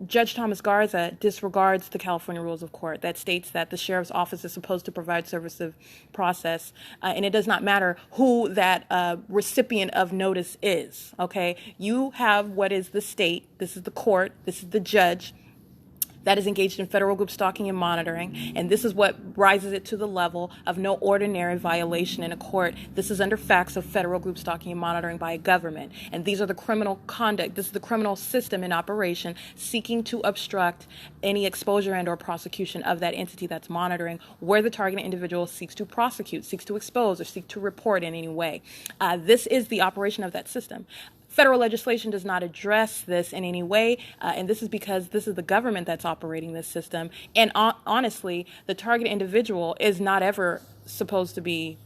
Judge Thomas Garza disregards the California rules of court that states that the sheriff's office is supposed to provide service of process, and it does not matter who that recipient of notice is, okay? You have what is the state, this is the court, this is the judge, that is engaged in federal group stalking and monitoring, and this is what rises it to the level of no ordinary violation in a court. This is under facts of federal group stalking and monitoring by a government, and these are the criminal conduct. This is the criminal system in operation seeking to obstruct any exposure and or prosecution of that entity that's monitoring, where the targeted individual seeks to prosecute, seeks to expose, or seek to report in any way. This is the operation of that system. Federal legislation does not address this in any way, and this is because this is the government that's operating this system. And honestly, the target individual is not ever supposed to be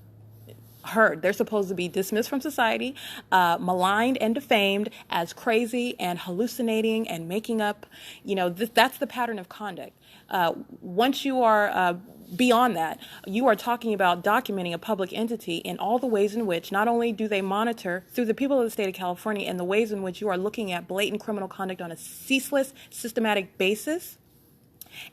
heard. They're supposed to be dismissed from society, maligned and defamed as crazy and hallucinating and making up. You know, that's the pattern of conduct. Once you are beyond that, you are talking about documenting a public entity in all the ways in which not only do they monitor through the people of the state of California, and the ways in which you are looking at blatant criminal conduct on a ceaseless, systematic basis,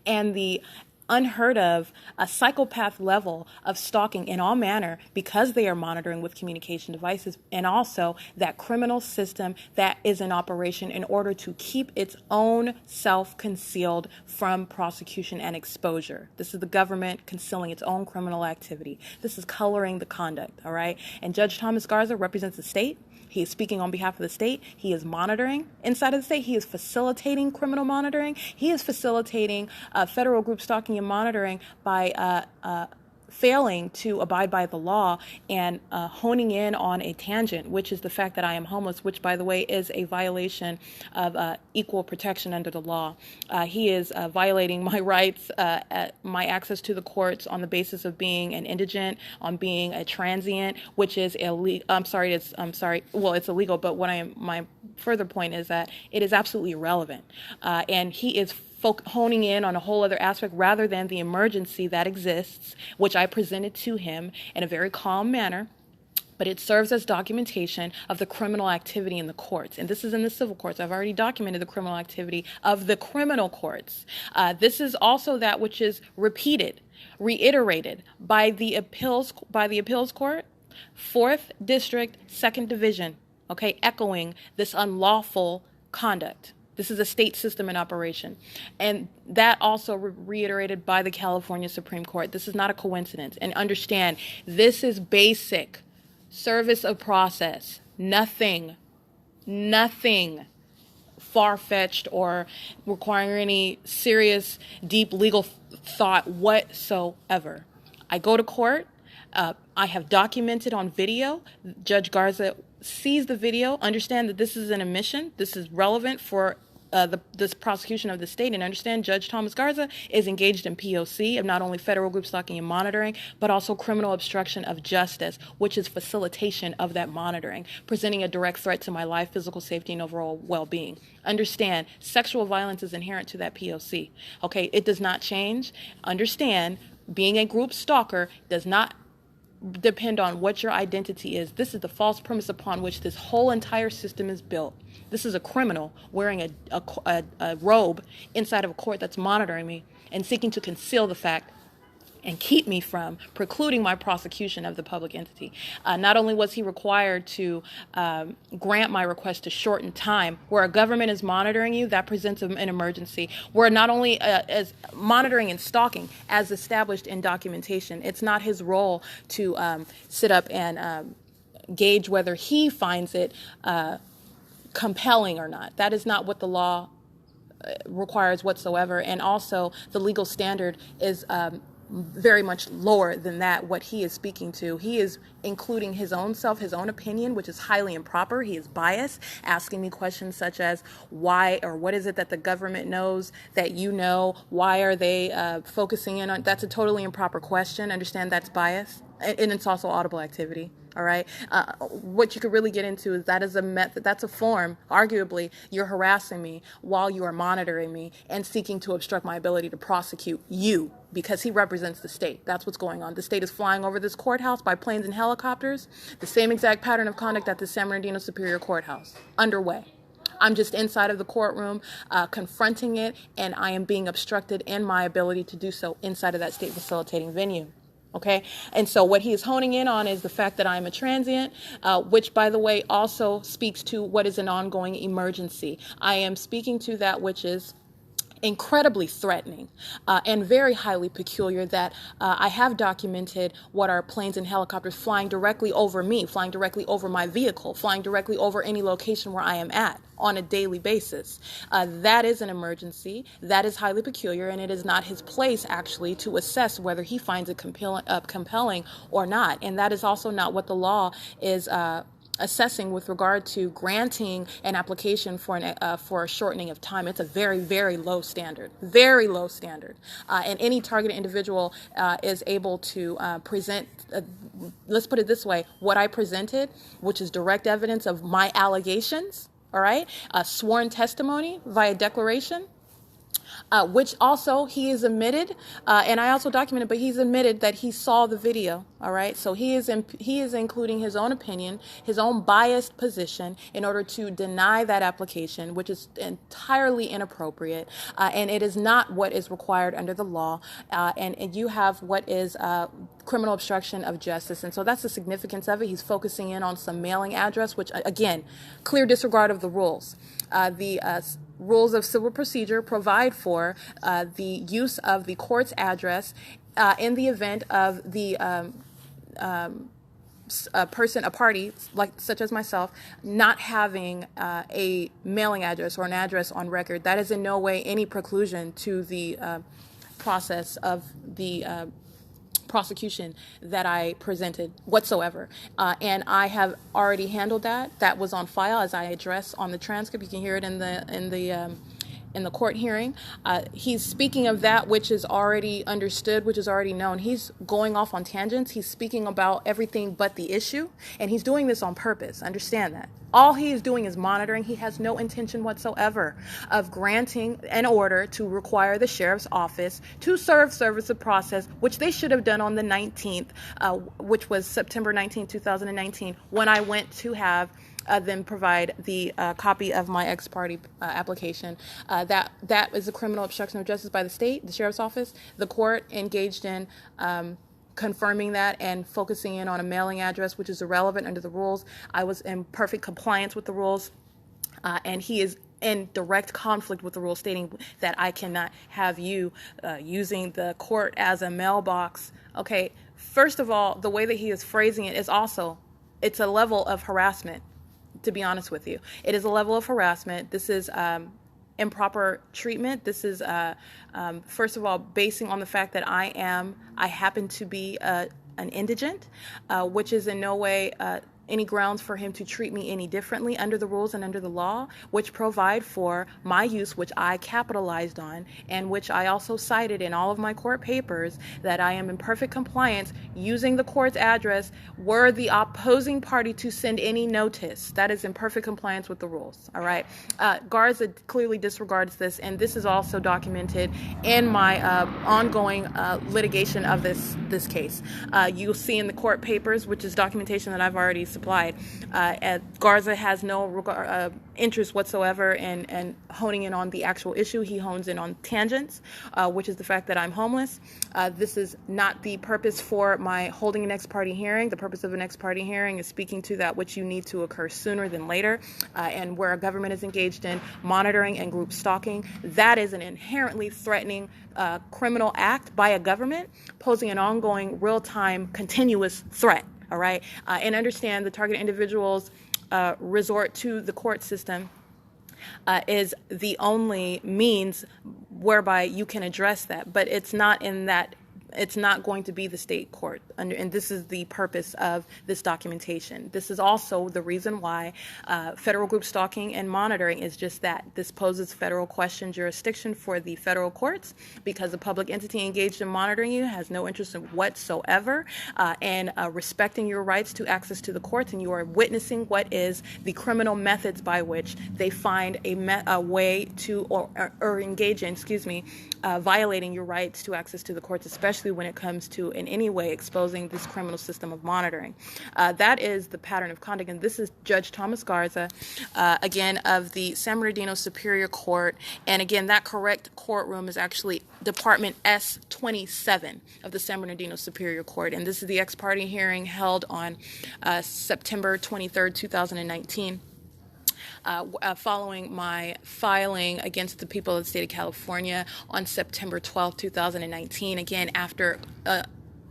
and the unheard of a psychopath level of stalking in all manner because they are monitoring with communication devices, and also that criminal system that is in operation in order to keep its own self concealed from prosecution and exposure. This is the government concealing its own criminal activity. This is coloring the conduct, all right? And Judge Thomas Garza represents the state. He is speaking on behalf of the state. He is monitoring inside of the state. He is facilitating criminal monitoring. He is facilitating federal group stalking and monitoring by failing to abide by the law and honing in on a tangent, which is the fact that I am homeless, which, by the way, is a violation of equal protection under the law. He is violating my rights, my access to the courts on the basis of being an indigent, on being a transient, which is illegal. Well, it's illegal, but my further point is that it is absolutely irrelevant. And he is honing in on a whole other aspect rather than the emergency that exists, which I presented to him in a very calm manner, but it serves as documentation of the criminal activity in the courts. And this is in the civil courts. I've already documented the criminal activity of the criminal courts. This is also that which is reiterated by the appeals court, 4th District, 2nd Division, okay, echoing this unlawful conduct. This is a state system in operation. And that also reiterated by the California Supreme Court. This is not a coincidence. And understand, this is basic service of process. Nothing far-fetched or requiring any serious, deep legal thought whatsoever. I go to court. I have documented on video. Judge Garza sees the video, understand that this is an admission. This is relevant for this prosecution of the state, and understand Judge Thomas Garza is engaged in P.O.C. of not only federal group stalking and monitoring, but also criminal obstruction of justice, which is facilitation of that monitoring, presenting a direct threat to my life, physical safety, and overall well-being. Understand, sexual violence is inherent to that P.O.C. Okay, it does not change. Understand, being a group stalker does not depend on what your identity is. This is the false premise upon which this whole entire system is built. This is a criminal wearing a robe inside of a court that's monitoring me and seeking to conceal the fact and keep me from precluding my prosecution of the public entity. Not only was he required to grant my request to shorten time, where a government is monitoring you, that presents an emergency. Where not only as monitoring and stalking, as established in documentation, it's not his role to sit up and gauge whether he finds it compelling or not. That is not what the law requires whatsoever. And also, the legal standard is very much lower than that, what he is speaking to. He is including his own self, his own opinion, which is highly improper. He is biased, asking me questions such as why or what is it that the government knows that you know? Why are they focusing in on? That's a totally improper question. Understand that's bias, and it's also audible activity. All right. What you could really get into is that is a method. That's a form. Arguably, you're harassing me while you are monitoring me and seeking to obstruct my ability to prosecute you because he represents the state. That's what's going on. The state is flying over this courthouse by planes and helicopters. The same exact pattern of conduct at the San Bernardino Superior Courthouse underway. I'm just inside of the courtroom confronting it, and I am being obstructed in my ability to do so inside of that state facilitating venue. Okay, and so what he is honing in on is the fact that I'm a transient, which, by the way, also speaks to what is an ongoing emergency. I am speaking to that which is incredibly threatening and very highly peculiar, that I have documented what are planes and helicopters flying directly over me, flying directly over my vehicle, flying directly over any location where I am at on a daily basis. That is an emergency. That is highly peculiar, and it is not his place actually to assess whether he finds it compelling or not. And that is also not what the law is assessing with regard to granting an application for a shortening of time. It's a very, very low standard, very low standard. And any targeted individual is able to present, let's put it this way, what I presented, which is direct evidence of my allegations, all right, sworn testimony via declaration, which also he is admitted, and I also documented, but he's admitted that he saw the video, all right? So he is including his own opinion, his own biased position in order to deny that application, which is entirely inappropriate, and it is not what is required under the law, and you have what is criminal obstruction of justice. And so that's the significance of it. He's focusing in on some mailing address, which, again, clear disregard of the rules. The rules of civil procedure provide for the use of the court's address in the event of the a party, like such as myself, not having a mailing address or an address on record. That is in no way any preclusion to the process of the prosecution that I presented whatsoever. And I have already handled that. That was on file, as I address on the transcript. You can hear it in the court hearing. He's speaking of that which is already understood, which is already known. He's going off on tangents. He's speaking about everything but the issue, and he's doing this on purpose. Understand that. All he is doing is monitoring. He has no intention whatsoever of granting an order to require the sheriff's office to serve service of process, which they should have done on the 19th, which was September 19, 2019, when I went to have them provide the copy of my ex parte application. That is a criminal obstruction of justice by the state, the sheriff's office. The court engaged in confirming that and focusing in on a mailing address, which is irrelevant under the rules. I was in perfect compliance with the rules, and he is in direct conflict with the rule, stating that I cannot have you using the court as a mailbox. Okay, first of all, the way that he is phrasing it is also, it's a level of harassment, to be honest with you. It is a level of harassment. This is improper treatment. This is, first of all, basing on the fact that I happen to be an indigent, which is in no way any grounds for him to treat me any differently under the rules and under the law, which provide for my use, which I capitalized on, and which I also cited in all of my court papers, that I am in perfect compliance using the court's address were the opposing party to send any notice. That is in perfect compliance with the rules, all right? Garza clearly disregards this, and this is also documented in my ongoing litigation of this case. You'll see in the court papers, which is documentation that I've already supplied. Garza has no interest whatsoever in honing in on the actual issue. He hones in on tangents, which is the fact that I'm homeless. This is not the purpose for my holding an ex parte hearing. The purpose of an ex parte hearing is speaking to that which you need to occur sooner than later, and where a government is engaged in monitoring and group stalking. That is an inherently threatening criminal act by a government, posing an ongoing, real-time, continuous threat. All right, and understand the targeted individuals resort to the court system is the only means whereby you can address that, but it's not in that. It's not going to be the state court, and this is the purpose of this documentation. This is also the reason why federal group stalking and monitoring is just that. This poses federal question jurisdiction for the federal courts, because the public entity engaged in monitoring you has no interest in whatsoever in respecting your rights to access to the courts, and you are witnessing what is the criminal methods by which they find a way to or engage in, violating your rights to access to the courts, especially when it comes to in any way exposing this criminal system of monitoring. That is the pattern of conduct, and this is Judge Thomas Garza, again, of the San Bernardino Superior Court, and again, that correct courtroom is actually Department S27 of the San Bernardino Superior Court, and this is the ex parte hearing held on September 23rd, 2019. Following my filing against the people of the state of California on September 12, 2019, again, after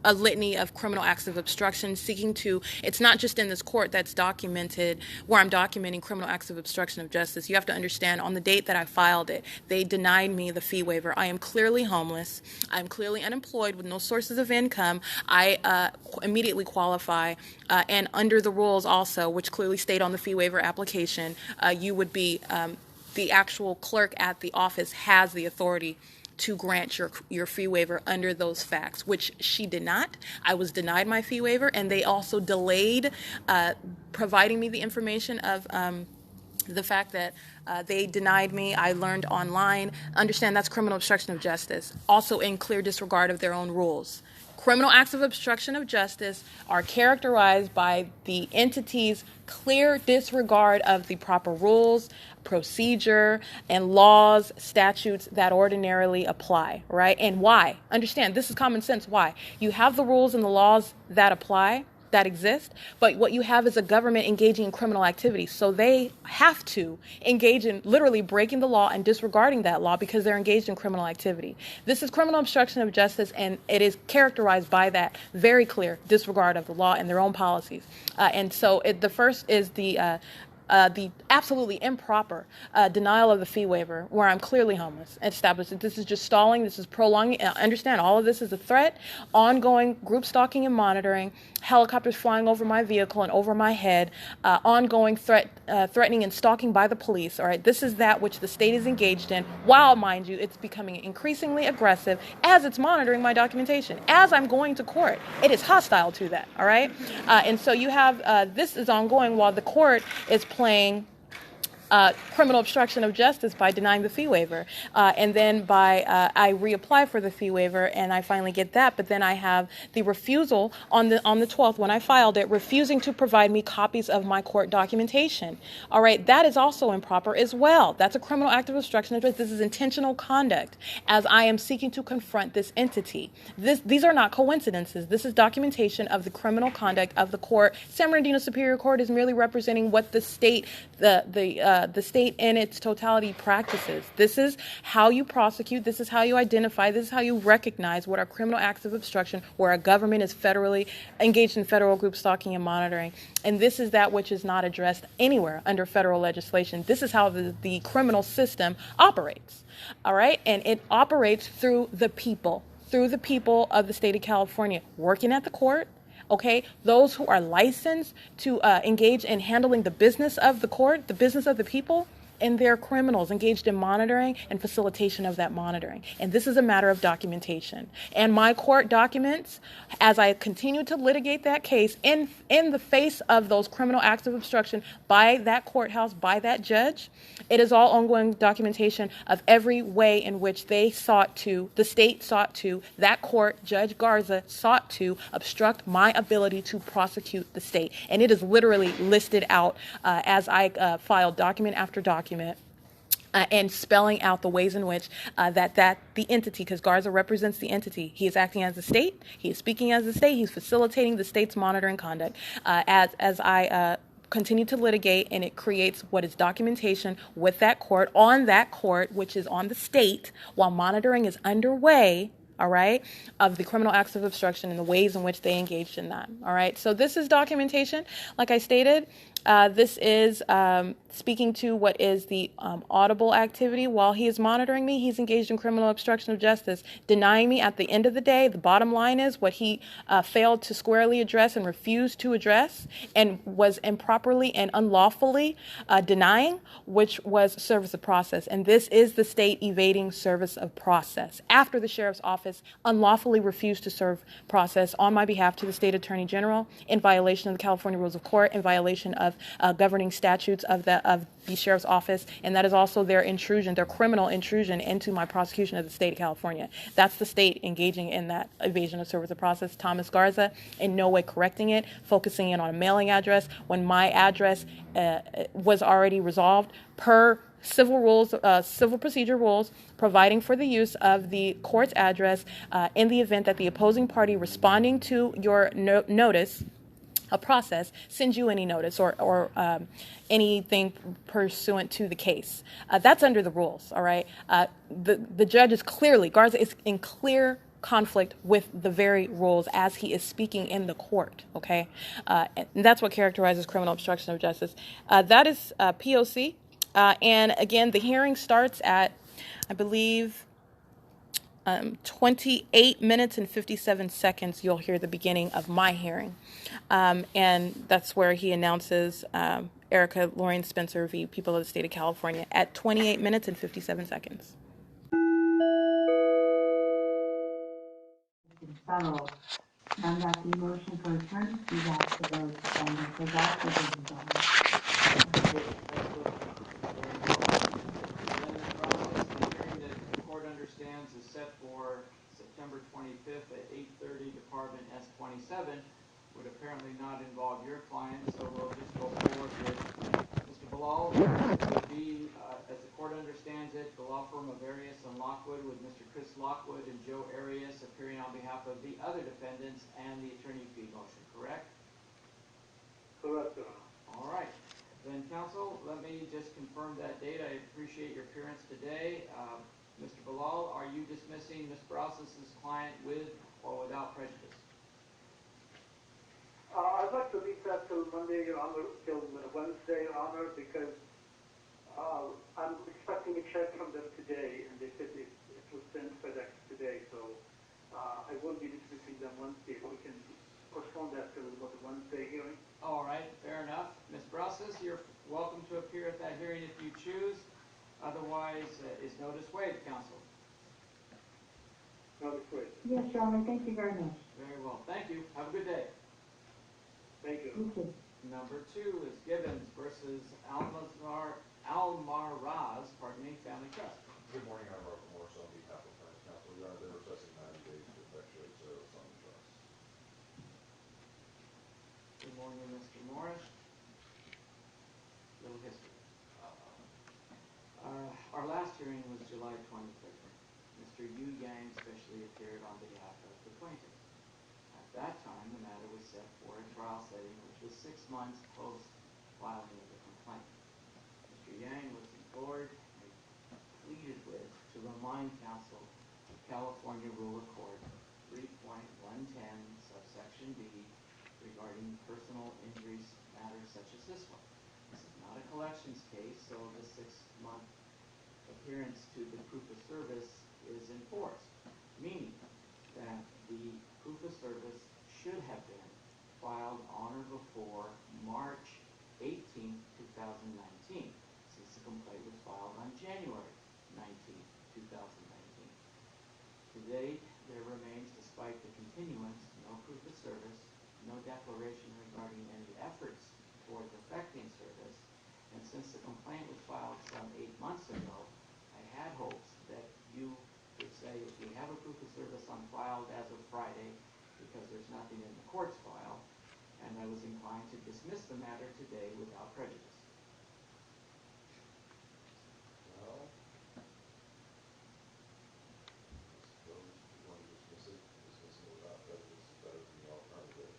a litany of criminal acts of obstruction seeking to, it's not just in this court that's documented, where I'm documenting criminal acts of obstruction of justice. You have to understand, on the date that I filed it, they denied me the fee waiver. I am clearly homeless. I'm clearly unemployed with no sources of income. I immediately qualify, and under the rules also, which clearly state on the fee waiver application, you would be, the actual clerk at the office has the authority to grant your fee waiver under those facts, which she did not. I was denied my fee waiver, and they also delayed providing me the information of the fact that they denied me. I learned online. Understand, that's criminal obstruction of justice, also in clear disregard of their own rules. Criminal acts of obstruction of justice are characterized by the entity's clear disregard of the proper rules, procedure, and laws, statutes that ordinarily apply, right? And why? Understand, this is common sense. Why? You have the rules and the laws that apply, that exist, but what you have is a government engaging in criminal activity. So they have to engage in literally breaking the law and disregarding that law because they're engaged in criminal activity. This is criminal obstruction of justice, and it is characterized by that very clear disregard of the law and their own policies. And so the first is the absolutely improper denial of the fee waiver, where I'm clearly homeless, and established that this is just stalling, this is prolonging. Understand, all of this is a threat, ongoing group stalking and monitoring, helicopters flying over my vehicle and over my head, ongoing threatening and stalking by the police. All right, this is that which the state is engaged in, while, mind you, it's becoming increasingly aggressive as it's monitoring my documentation. As I'm going to court, it is hostile to that, all right? And so you have, this is ongoing while the court is playing criminal obstruction of justice by denying the fee waiver. And then I reapply for the fee waiver, and I finally get that, but then I have the refusal on the 12th when I filed it, refusing to provide me copies of my court documentation. All right, that is also improper as well. That's a criminal act of obstruction of justice. This is intentional conduct as I am seeking to confront this entity. These are not coincidences. This is documentation of the criminal conduct of the court. San Bernardino Superior Court is merely representing what the state, the the state in its totality practices. This is how you prosecute. This is how you identify. This is how you recognize what are criminal acts of obstruction where a government is federally engaged in federal group stalking and monitoring. And this is that which is not addressed anywhere under federal legislation. This is how the criminal system operates. All right? And it operates through the people of the state of California, working at the court. Okay, those who are licensed to engage in handling the business of the court, the business of the people, and they're criminals engaged in monitoring and facilitation of that monitoring. And this is a matter of documentation. And my court documents, as I continue to litigate that case in the face of those criminal acts of obstruction by that courthouse, by that judge, it is all ongoing documentation of every way in which the state sought to, that court, Judge Garza, sought to obstruct my ability to prosecute the state. And it is literally listed out as I filed document after document. And spelling out the ways in which the entity, because Garza represents the entity, he is acting as the state, he is speaking as the state, he's facilitating the state's monitoring conduct. As I continue to litigate, and it creates what is documentation with that court, on that court, which is on the state, while monitoring is underway, all right, of the criminal acts of obstruction and the ways in which they engaged in that, all right? So this is documentation, like I stated. This is speaking to what is the audible activity. While he is monitoring me, he's engaged in criminal obstruction of justice, denying me at the end of the day. The bottom line is what he failed to squarely address and refused to address and was improperly and unlawfully denying, which was service of process. And this is the state evading service of process after the sheriff's office unlawfully refused to serve process on my behalf to the state attorney general in violation of the California Rules of Court, in violation of governing statutes of the sheriff's office, and that is also their criminal intrusion into my prosecution of the state of California. That's the state engaging in that evasion of service of process. Thomas Garza in no way correcting it, focusing in on a mailing address when my address was already resolved per civil procedure rules, providing for the use of the court's address in the event that the opposing party responding to your notice a process sends you any notice or anything pursuant to the case. That's under the rules, all right? The judge is Garza is in clear conflict with the very rules as he is speaking in the court, okay? And that's what characterizes criminal obstruction of justice. That is P.O.C. And again, the hearing starts at, I believe, 28 minutes and 57 seconds, you'll hear the beginning of my hearing. And that's where he announces Erica Lorraine Spencer v. People of the State of California at 28 minutes and 57 seconds. Fellow, now that the motion for attorney fees asked to those defendants was also Stands is set for September 25th at 8:30. Department S27 would apparently not involve your client, so we'll just go forward with Mr. Bilal. Would be, as the court understands it, the law firm of Arias and Lockwood, with Mr. Chris Lockwood and Joe Arias appearing on behalf of the other defendants and the attorney fee motion, correct? Correct, Your Honor. All right. Then, counsel, let me just confirm that date. I appreciate your appearance today. Mr. Bilal, are you dismissing Ms. Brasas' client with or without prejudice? I'd like to leave that till Monday, Your Honor, till Wednesday, Your Honor, because I'm expecting a check from them today, and they said it was sent FedEx today, so I won't be dismissing them Wednesday. We can postpone that till the Wednesday hearing. All right, fair enough. Ms. Brasas, you're welcome to appear at that hearing if you choose. Otherwise, is notice waived, counsel? Notice waived. Yes, Your Honor, thank you very much. Very well. Thank you. Have a good day. Thank you. You too. Number 2 is Gibbons versus Almaraz, Family Trust. Good morning, I'm Robert Morris on behalf of Defense Counsel. Your Honor, they're requesting 90 days to effectuate sale on the trust. Good morning, Mr. Morris. Little history. Our last hearing was July 23rd. Mr. Yu Yang specially appeared on behalf of the plaintiff. At that time, the matter was set for a trial setting, which was 6 months post-filing of the complaint. Mr. Mr. Yang was implored and pleaded with to remind counsel of California Rule of Court 3.110 subsection B regarding personal injuries matters such as this one. This is not a collections case, so the 6-month adherence to the proof of service is enforced, meaning that the proof of service should have been filed on or before March 18, 2019, since the complaint was filed on January 19, 2019. To date, there remains, despite the continuance, no proof of service, no declaration regarding any efforts towards effecting service, and since the complaint was filed some 8 months ago, I had hopes that you would say we have a proof of service on file as of Friday because there's nothing in the court's file, and I was inclined to dismiss the matter today without prejudice. Well, I suppose if you want to dismissing it without prejudice is better than the alternative.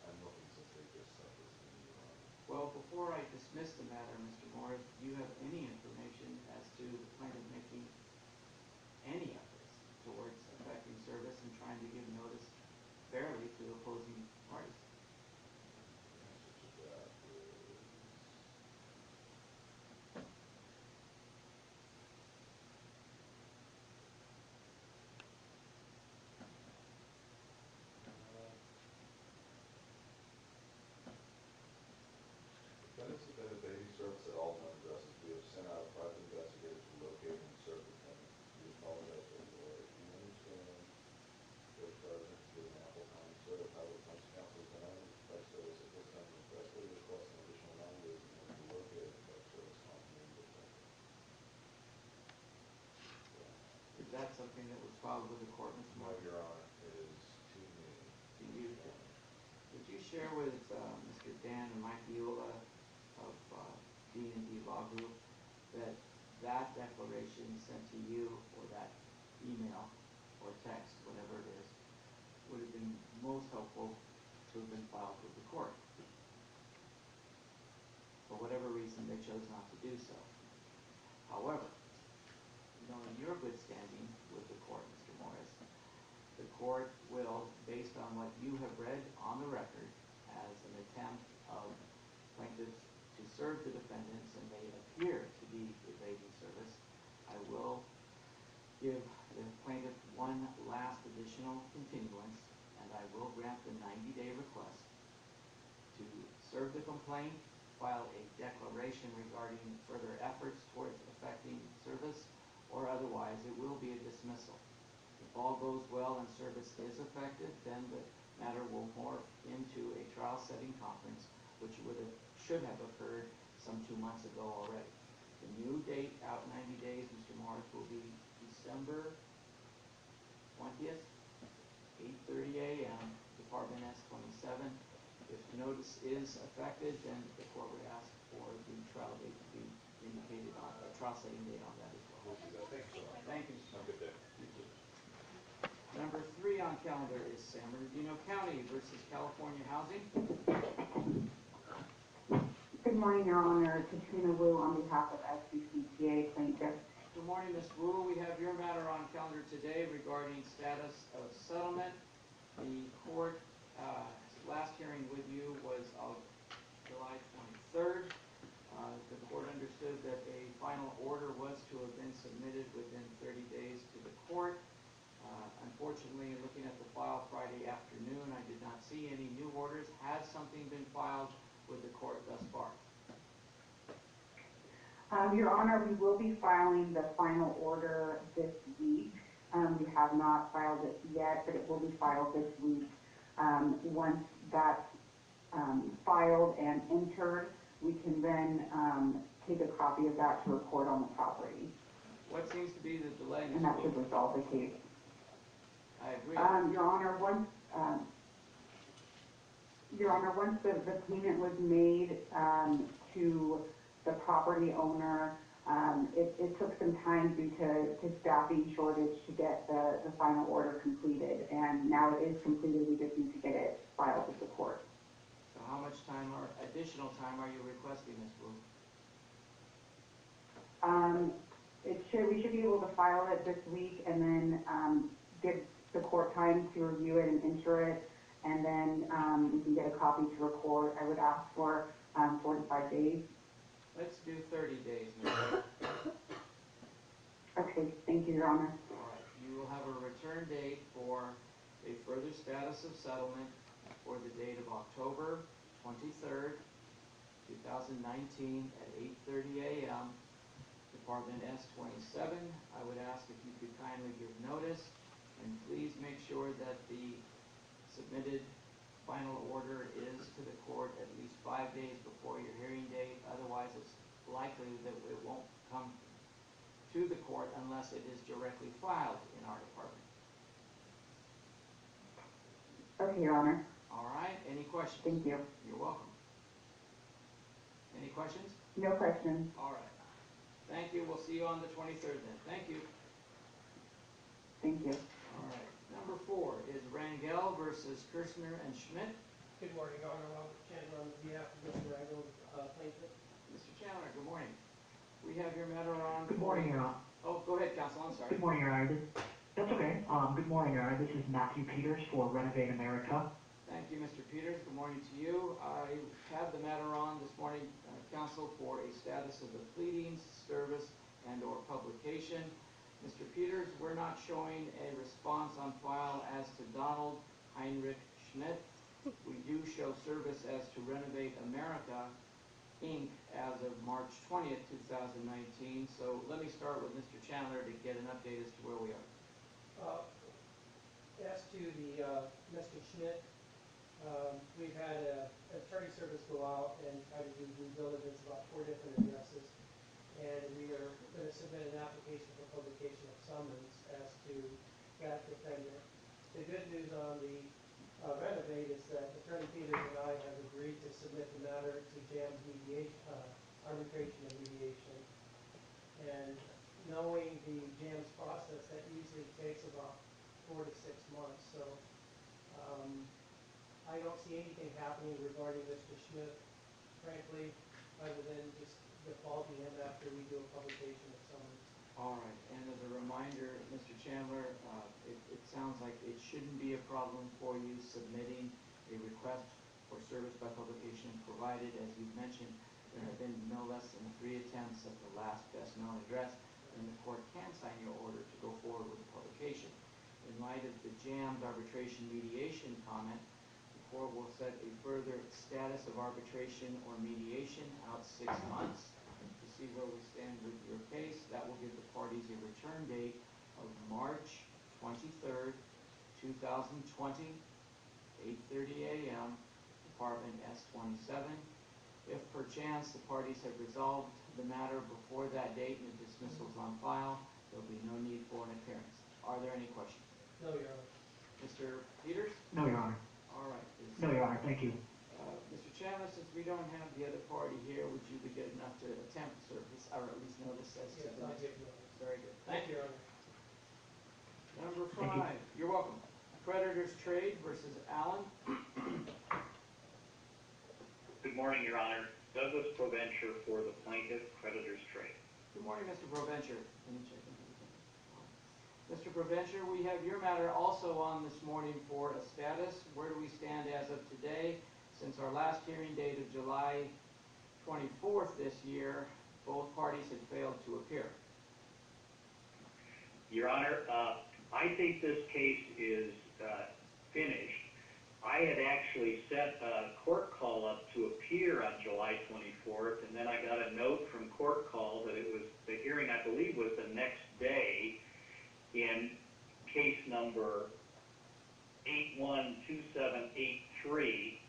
I'm looking since they just sent this to me, Your Honor. Well, before I dismiss the matter, Mr. Morris, do you have any information as to the plaintiff making any efforts towards effecting service and trying to give notice fairly to opposing parties? The answer to that is defendants have been a baby service at all known addresses. We have sent out a private investigator to locate and serve defendants. We apologize for the delay. We understand Judge Garza has given ample time to serve. However, plaintiff's counsel has been unable to effect service at this time. We respectfully request an additional 90 days in order to locate and effect service on named defendant. Is that something that was filed with the court, Mr. No, Morris? Your Honor, it is to me. To you, Judge. Would you share with Mr. Dan and Mike Viola of D&D Law Group that declaration sent to you, or that email or text, whatever it is, would have been most helpful to have been filed with the court? For whatever reason, they chose not to do so. However, knowing your good standing with the court, Mr. Morris, the court will, based on what you have read on the record as an attempt of plaintiffs to serve the defendants, and they appear to be evading service, I will give the plaintiff one last additional continuance, and I will grant the 90-day request to serve the complaint, file a declaration regarding further efforts towards effecting service, or otherwise it will be a dismissal. If all goes well and service is effective, then the matter will morph into a trial setting conference, which should have occurred some 2 months ago already. The new date out 90 days, Mr. Morris, will be December 20th, 8:30 a.m., Department S27. If notice is affected, then the court would ask for the trial date to be indicated on a trial setting date on that as well. We'll do that. Thanks, Your Honor. Thank you, Mr. Have a good day. You too. Number 3 on calendar is San Bernardino County versus California Housing. Good morning, Your Honor. Katrina Wu on behalf of SBCTA plaintiff. Good morning, Ms. Wu. We have your matter on calendar today regarding status of settlement. The court last hearing with you was of July 23rd. The court understood that a final order was to have been submitted within 30 days to the court. Unfortunately, looking at the file Friday afternoon, I did not see any new orders. Has something been filed with the court thus far? Your Honor, we will be filing the final order this week. We have not filed it yet, but it will be filed this week. Once that's filed and entered, we can then take a copy of that to report on the property. What seems to be the delay? And that should resolve the case. I agree. Your Honor, once the payment was made to the property owner, it took some time due to staffing shortage to get the final order completed, and now it is completed. We just need to get it filed with the court. So how much time or additional time are you requesting, Ms. Wu? We should be able to file it this week and then give the court time to review it and insure it, and then we can get a copy to record. I would ask for 45 days. Let's do 30 days, Mr. Okay, thank you, Your Honor. All right, you will have a return date for a further status of settlement for the date of October 23rd, 2019 at 8:30 a.m. Department S27. I would ask if you could kindly give notice, and please make sure that the submitted final order is to the court at least 5 days before your hearing date. Otherwise, it's likely that it won't come to the court unless it is directly filed in our department. Okay, Your Honor. All right, any questions? Thank you. You're welcome. Any questions? No questions. All right. Thank you. We'll see you on the 23rd then. Thank you. Thank you. All right. Number 4 is Rangel versus Kirshner and Schmidt. Good morning, Your Honor. Robert Chandler on behalf of Mr. Rangel, plaintiff. Mr. Chandler, good morning. We have your matter on. Good morning, Your Honor. Oh, go ahead, counsel. I'm sorry. Good morning, Your Honor. That's okay. Good morning, Your Honor. This is Matthew Peters for Renovate America. Thank you, Mr. Peters. Good morning to you. I have the matter on this morning, counsel, for a status of the pleadings, service, and/or publication. Mr. Peters, we're not showing a response on file as to Donald Heinrich Schmidt. We do show service as to Renovate America, Inc. as of March 20th, 2019. So let me start with Mr. Chandler to get an update as to where we are. As to the Mr. Schmidt, we've had an attorney service go out and try to do due diligence about 4 different addresses, and we are going to submit an application for publication of summons as to that defendant. The good news on the Renovate is that Attorney Peters and I have agreed to submit the matter to JAM's mediation, arbitration and mediation. And knowing the JAM's process, that usually takes about 4 to 6 months. So I don't see anything happening regarding Mr. Schmidt, frankly, other than just defaulting him after we do a publication of summons. All right, and as a reminder, Mr. Chandler, it sounds like it shouldn't be a problem for you submitting a request for service by publication, provided, as you've mentioned, there have been no less than 3 attempts at the last best known address, and the court can sign your order to go forward with the publication. In light of the JAM's arbitration mediation comment, the court will set a further status of arbitration or mediation out 6 months to see where we stand with your case. That will give the parties a return date of March 23rd, 2020, 8:30 a.m., Department S27. If perchance the parties have resolved the matter before that date and the dismissal is on file, there will be no need for an appearance. Are there any questions? No, Your Honor. Mr. Peters? No, Your Honor. All right. No, Your Honor. Thank you. Mr. Chandler, since we don't have the other party here, would you be good enough to attempt service, or at least notice as to Yes, the I'll next? give you one. Very good. Thank you, Your Honor. Number Thank you. 5. You're welcome. Creditors Trade versus Allen. Good morning, Your Honor. Douglas Provencher for the plaintiff, Creditors Trade. Good morning, Mr. Provencher. Let me check in. Mr. Provencher, we have your matter also on this morning for a status. Where do we stand as of today? Since our last hearing date of July 24th this year, both parties had failed to appear. Your Honor, I think this case is finished. I had actually set a court call up to appear on July 24th, and then I got a note from court call that it was, the hearing I believe was the next day in case number 812783.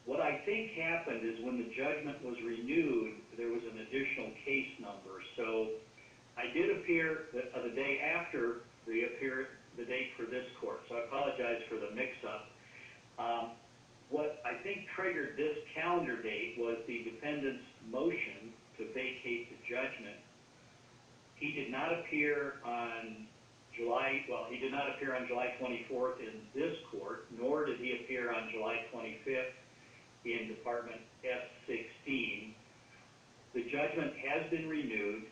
What I think happened is when the judgment was renewed, there was an additional case number. So I did appear the day after the date for this court. So I apologize for the mix-up. What I think triggered this calendar date was the defendant's motion to vacate the judgment. He did not appear on July 24th in this court, nor did he appear on July 25th in Department S16. The judgment has been renewed.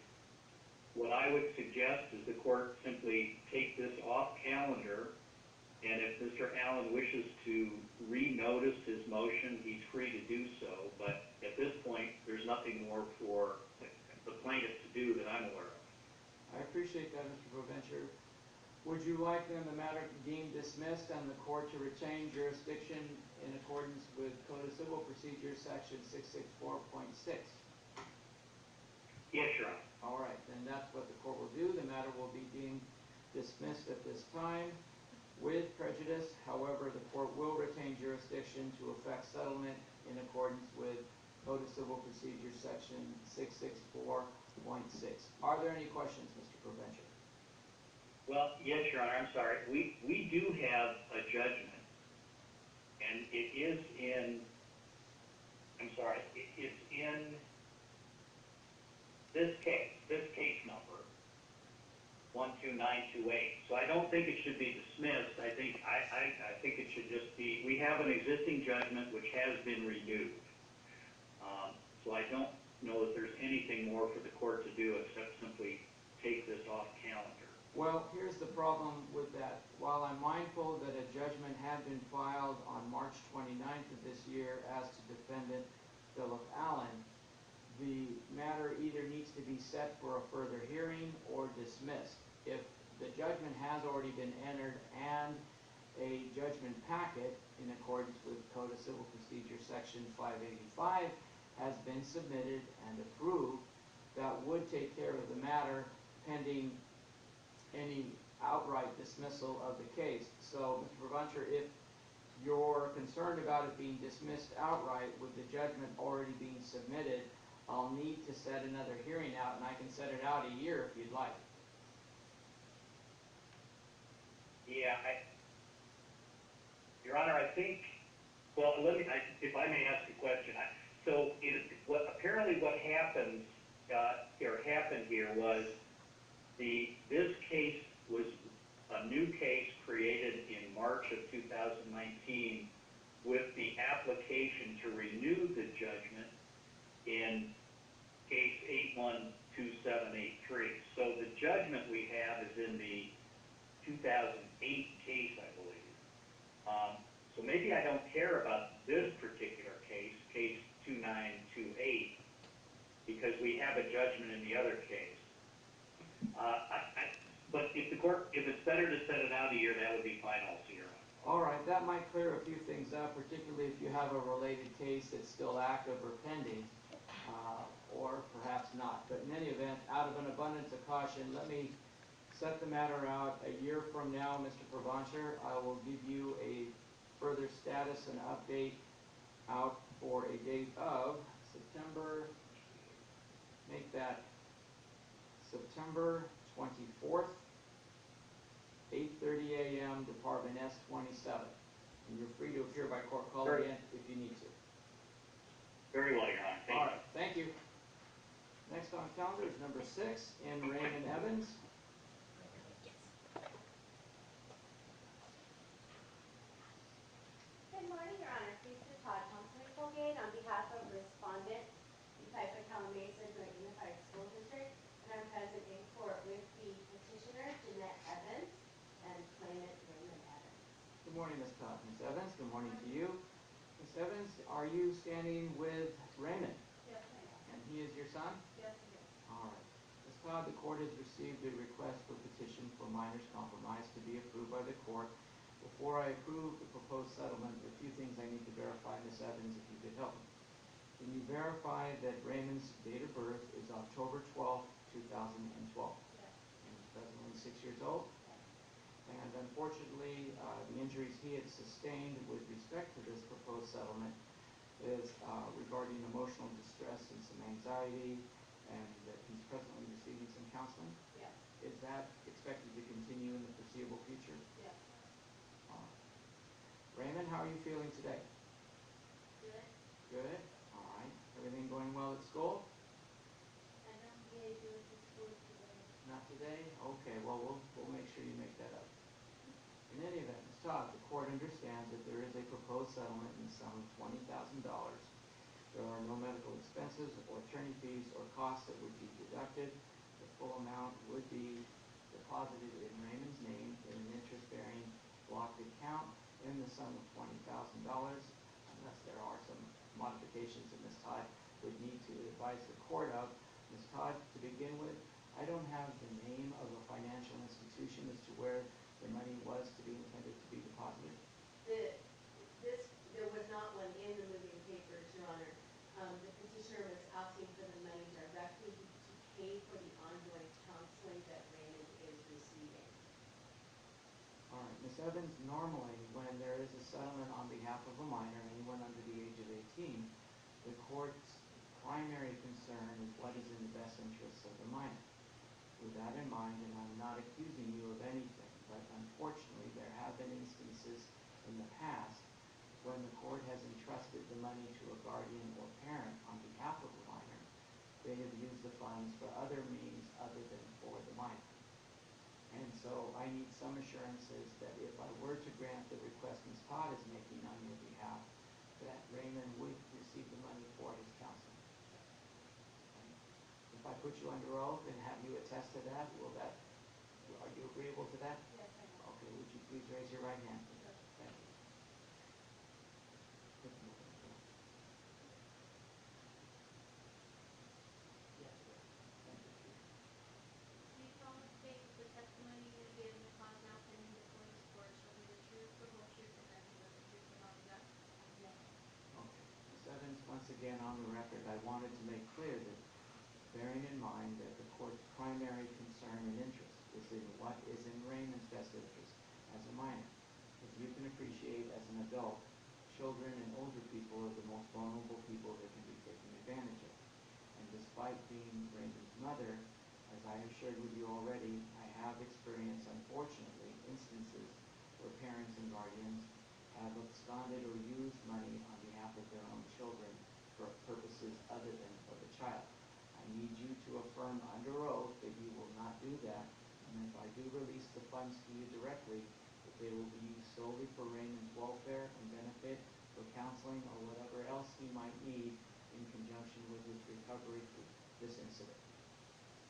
what I would suggest is the court simply take this off calendar, and if Mr. Allen wishes to re-notice his motion, he's free to do so. But at this point, there's nothing more for the plaintiff to do that I'm aware of. I appreciate that, Mr. Provencher. Would you like then the matter deemed dismissed and the court to retain jurisdiction in accordance with Code of Civil Procedure Section 664.6? Yes, Your Honor. All right, then that's what the court will do. The matter will be deemed dismissed at this time with prejudice. However, the court will retain jurisdiction to effect settlement in accordance with Code of Civil Procedure Section 664.6. Are there any questions, Mr. Provencher? Well, yes, Your Honor, I'm sorry. We do have a judgment, and it is in, it's in this case number, 12928. So I don't think it should be dismissed. I think it should just be, we have an existing judgment which has been renewed. So I don't know that there's anything more for the court to do except simply take this off calendar. Well, here's the problem with that. While I'm mindful that a judgment had been filed on March 29th of this year as to defendant Philip Allen, the matter either needs to be set for a further hearing or dismissed. If the judgment has already been entered and a judgment packet in accordance with Code of Civil Procedure Section 585 has been submitted and approved, that would take care of the matter pending any outright dismissal of the case. So, Mr. Provencher, if you're concerned about it being dismissed outright with the judgment already being submitted, I'll need to set another hearing out, and I can set it out a year if you'd like. Yeah, Your Honor, I think, well, if I may ask a question. Apparently what happened here was this case was a new case created in March of 2019 with the application to renew the judgment in case 812783. So the judgment we have is in the 2008 case, I believe. So maybe I don't care about this particular case, case 2928, because we have a judgment in the other case. But if it's better to set it out a year, that would be fine also, Your Honor. All right, that might clear a few things up, particularly if you have a related case that's still active or pending, or perhaps not. But in any event, out of an abundance of caution, let me set the matter out a year from now, Mr. Provencher. I will give you a further status and update out for a date of September, make that September 24th, 8:30 a.m., Department S27. And you're free to appear by court call again if you need to. Very well, Your Honor. Thank you. All right, thank you. Next on calendar is number 6, in Raymond Evans. Good morning, Your Honor. Lisa Todd Thompson Colgate on behalf of respondent in Type of Calamasa Joint Unified School District, and I'm present in court with the petitioner, Jeanette Evans, and claimant, Raymond Evans. Good morning, Ms. Todd. Ms. Evans, good morning to you. Ms. Evans, are you standing with Raymond? Yes, I am. And he is your son? Yes, I am. All right. Ms. Todd, the court has received a request for petition for minors compromise to be approved by the court. Before I approve the proposed settlement, there are a few things I need to verify, Ms. Evans, if you could help me. Can you verify that Raymond's date of birth is October 12th, 2012? Yes. And he's presently 6 years old? Yes. And unfortunately, the injuries he had sustained with respect to this proposed settlement is regarding emotional distress and some anxiety, and that he's presently receiving some counseling. Yes. Is that expected to continue in the foreseeable future? Yes. Raymond, how are you feeling today? Good. Good. All right. Everything going well at school? I don't get to the school today. Not today? Okay. Well, we'll make sure you make that up. In any event, Ms. Todd, the court understands that there is a proposed settlement in the sum of $20,000. There are no medical expenses or attorney fees or costs that would be deducted. The full amount would be deposited in Raymond's name in an interest-bearing blocked account in the sum of $20,000, unless there are some modifications that Ms. Todd would need to advise the court of. Ms. Todd, to begin with, I don't have the name of a financial institution as to where the money was to be intended to be deposited. There was not one in the moving papers, Your Honor. The petitioner was asking for the money directly to pay for the ongoing counseling that Raymond is receiving. All right, Ms. Evans, normally when there is a settlement on behalf of a minor, anyone under the age of 18, the court's primary concern is what is in the best interests of the minor. With that in mind, and I'm not accusing you of anything, but unfortunately there have been instances in the past when the court has entrusted the money to a guardian or parent on behalf of a minor. They have used the funds for other means other than for the minor. And so I need some assurances that if I were to grant the request Ms. Todd is making on your behalf, that Raymond would receive the money for his counseling. If I put you under oath and have you attest to that, are you agreeable to that? Yes, I am. Okay, would you please raise your right hand? Thank you. Yes, sir. Thank you. Do you solemnly state that the testimony you're going to give in the cause now pending before this court shall be the truth, the whole truth, and nothing but the truth, so help you God? Yes. Okay. Ms. Evans, once again on the record, I wanted to make clear that bearing in mind that the court's primary concern and interest is in what is in Raymond's best interest as a minor. As you can appreciate as an adult, children and older people are the most vulnerable people that can be taken advantage of. And despite being Raymond's mother, as I have shared with you already, I have experienced, unfortunately, instances where parents and guardians have absconded or used money on behalf of their own children for purposes other than for the child. I need you to affirm under oath that you will not do that, and if I do release the funds to you directly, that they will be used solely for Raymond's welfare and benefit, for counseling, or whatever else he might need in conjunction with his recovery through this incident.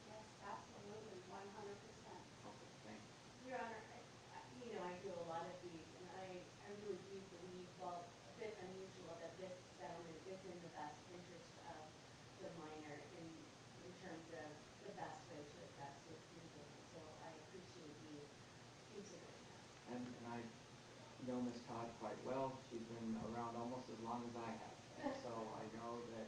Yes, absolutely, 100%. Okay, thank you. Your Honor, I do a lot of these, and I really do believe, well, a bit unusual that this settlement is in the best interest of the minor in terms of the best way to address his legal. So I appreciate you considering that. And I know Ms. Todd quite well. She's been around almost as long as I have. And so I know that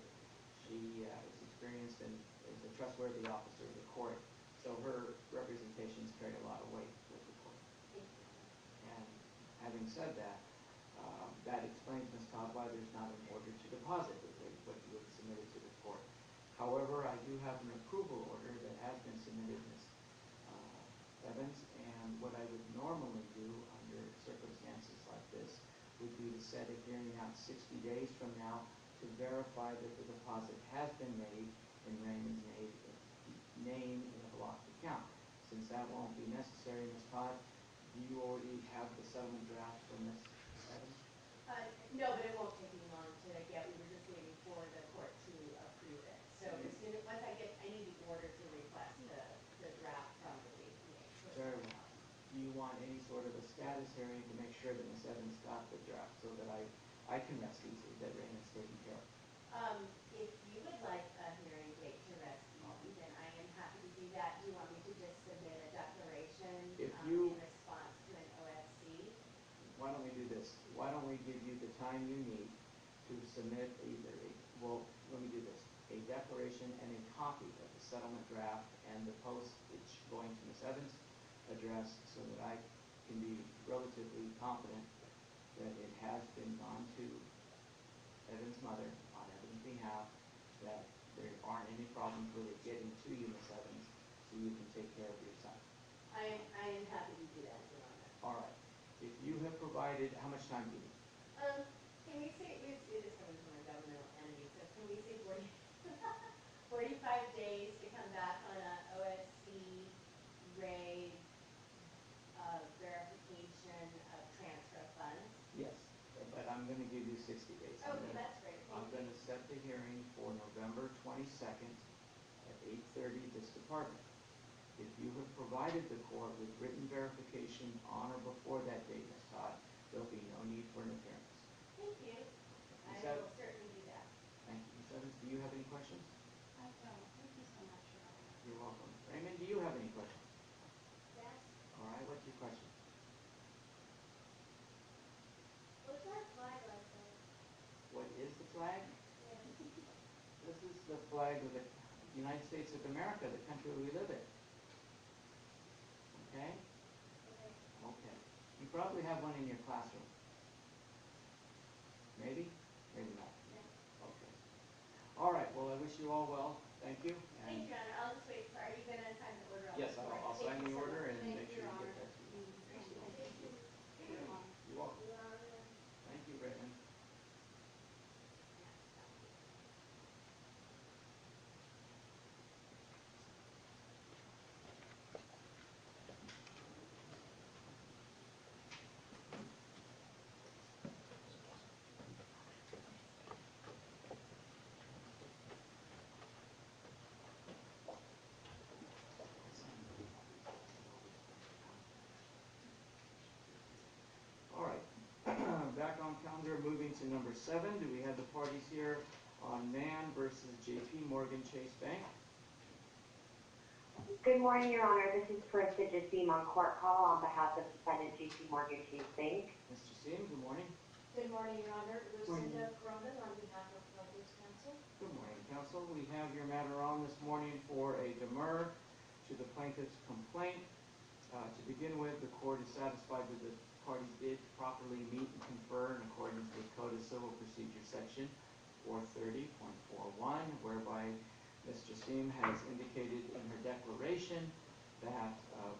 she is experienced and is a trustworthy officer of the court. So her representations carry a lot of weight with the court. Thank you. And having said that, that explains, Ms. Todd, why there's not an order to deposit what you have submitted to the court. However, I do have an approval order that has been submitted, Ms. Evans, and what I would normally do under circumstances like this would be to set a hearing out 60 days from now to verify that the deposit has been made in Raymond's name in a blocked account. Since that won't be necessary, Ms. Todd, do you already have the settlement draft from Ms. Evans? No, but it won't take me long to get. We were just waiting for the court to approve it. So once I need the order to request the draft from the JPA. So Very well. Do you want any sort of a status hearing to make sure that Ms. Evans got the draft so that I can rest easy that Raymond's taken care of? If you would like a hearing date to rest easy, then I am happy to do that. Do you want me to just submit a declaration in response to an OSC? Why don't we do this? Why don't we give you the time you need to submit let me do this. A declaration and a copy of the settlement draft and the postage going to Ms. Evans' address so that I can be relatively confident that it has been gone to Evan's mother on Evan's behalf, that there aren't any problems with it getting to you, Ms. Evans, so you can take care of your son. I am happy to do that, Your Honor. All right. If you have provided, how much time do you need? Can we say, it is coming from a governmental entity, so can we say 45 days to come back on a OSC Ray verification of transfer of funds? Yes, but I'm going to give you 60 days. Okay, that's great. I'm going to set the hearing for November 22nd at 8:30 this department. If you have provided the court with written verification on or before that date, Ms. Todd, there'll be no need for an appearance. Thank you. Ms. I will Evans? certainly do that. Thank you. Ms. Evans, do you have any questions? I don't. Thank you so much, Your Honor. You're welcome. Raymond, do you have any questions? Yes? All right, what's your question? What's that flag like there? What is the flag? Yes. This is the flag of the United States of America, the country we live in. Okay? Okay. Okay. You probably have one in your classroom. Maybe? Maybe not. No. Okay. All right, well, I wish you all well. Thank you. Thank you, Your Honor. I'll just wait. Are you going to sign the order? Yes, I'll sign the order and Thank make you, sure Your you Honor. get that to you. Thanks so much. Thank you. You're welcome. Your Honor. Thank you, Raymond. All right. Back on calendar, moving to number 7. Do we have the parties here on Mann versus J.P. Morgan Chase Bank? Good morning, Your Honor. This is Carissa Jassim on court call on behalf of defendant J.P. Morgan Chase Bank. Mr. Jassim, good morning. Good morning, Your Honor. Lucinda Cronin on behalf of Plaintiff's Counsel. Good morning, counsel. We have your matter on this morning for a demur to the plaintiff's complaint. To begin with, the court is satisfied that the parties did properly meet and confer in accordance with Code of Civil Procedure Section 430.41, whereby Ms. Jassim has indicated in her declaration that of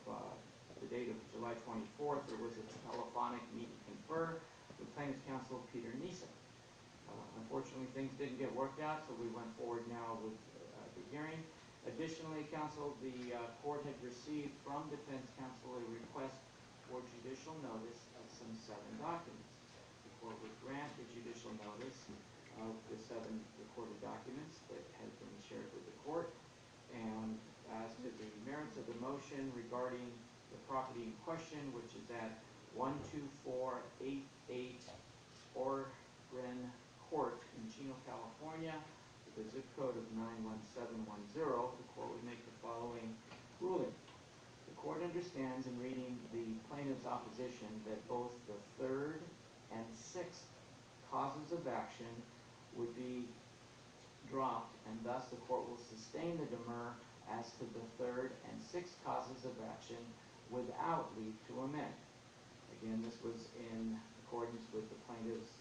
the date of July 24th, there was a telephonic meet and confer with plaintiff's counsel Peter Neeson. Unfortunately, things didn't get worked out, so we went forward now with the hearing. Additionally, counsel, the court had received from defense counsel a request for judicial notice of some 7 documents. The court would grant the judicial notice of the 7 recorded documents that had been shared with the court. And as to the merits of the motion regarding the property in question, which is at 12488 Oregon Court in Chino, California, with a zip code of 91710, the court would make the following ruling. The court understands in reading the plaintiff's opposition that both the 3rd and 6th causes of action would be dropped, and thus the court will sustain the demur as to the 3rd and 6th causes of action without leave to amend. Again, this was in accordance with the plaintiff's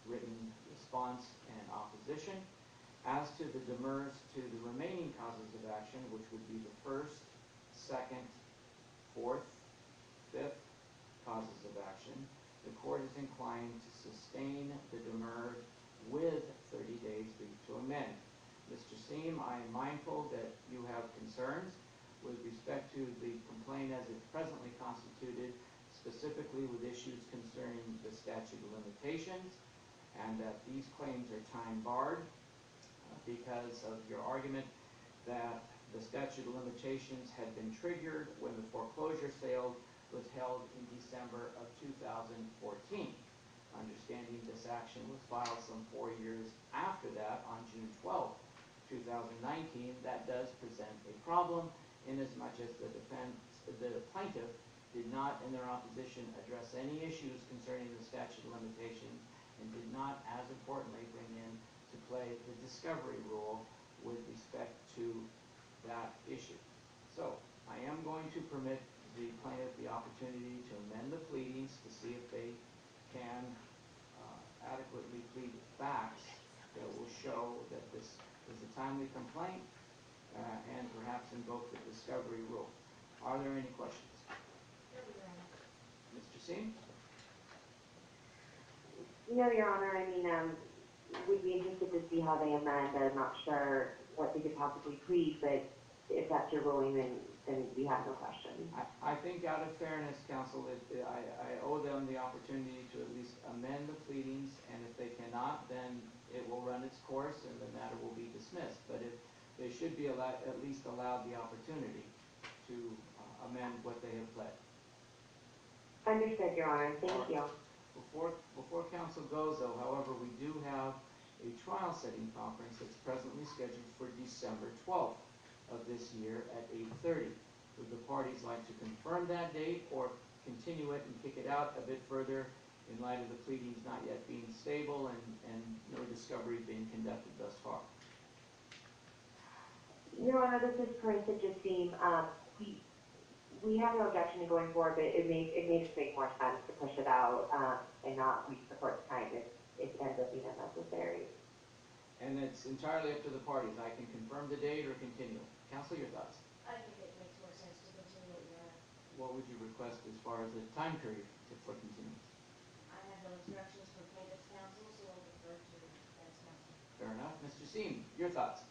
written response and opposition. As to the demurs to the remaining causes of action, which would be the 1st, 2nd, 4th, 5th causes of action, the court is inclined to sustain the demur with 30 days leave to amend. Mr. Seam, I am mindful that you have concerns with respect to the complaint as it's presently constituted, specifically with issues concerning the statute of limitations, and that these claims are time barred because of your argument that the statute of limitations had been triggered when the foreclosure sale was held in December of 2014. Understanding this action was filed some 4 years after that on June 12, 2019, that does present a problem inasmuch as the plaintiff did not, in their opposition, address any issues concerning the statute of limitations and did not, as importantly, bring in to play the discovery rule with respect to that issue. So, I am going to permit the plaintiff the opportunity to amend the pleadings to see if they can adequately plead facts that will show that this is a timely complaint and perhaps invoke the discovery rule. Are there any questions? Mr. Singh? No, Your Honor. I mean, we'd be interested to see how they amend. I'm not sure what they could possibly plead, but if that's your ruling, then we have no questions. I think out of fairness, counsel, I owe them the opportunity to at least amend the pleadings, and if they cannot, then it will run its course and the matter will be dismissed. But if they should be at least allowed the opportunity to amend what they have pled. Understood, Your Honor. Thank you. Before council goes, though, however, we do have a trial setting conference that's presently scheduled for December 12th of this year at 8:30. Would the parties like to confirm that date or continue it and kick it out a bit further in light of the pleadings not yet being stable and no discovery being conducted thus far? Your Honor, this is Carissa Justine. We have no objection to going forward, but it may just make more sense to push it out and not waste the court's time if it ends up being unnecessary. And it's entirely up to the parties. I can confirm the date or continue. Counsel, your thoughts? I think it makes more sense to continue it, Your Honor. What would you request as far as the time period for continuance? I have no instructions for plaintiff's counsel, so I'll defer to defense counsel. Fair enough. Mr. Seam, your thoughts?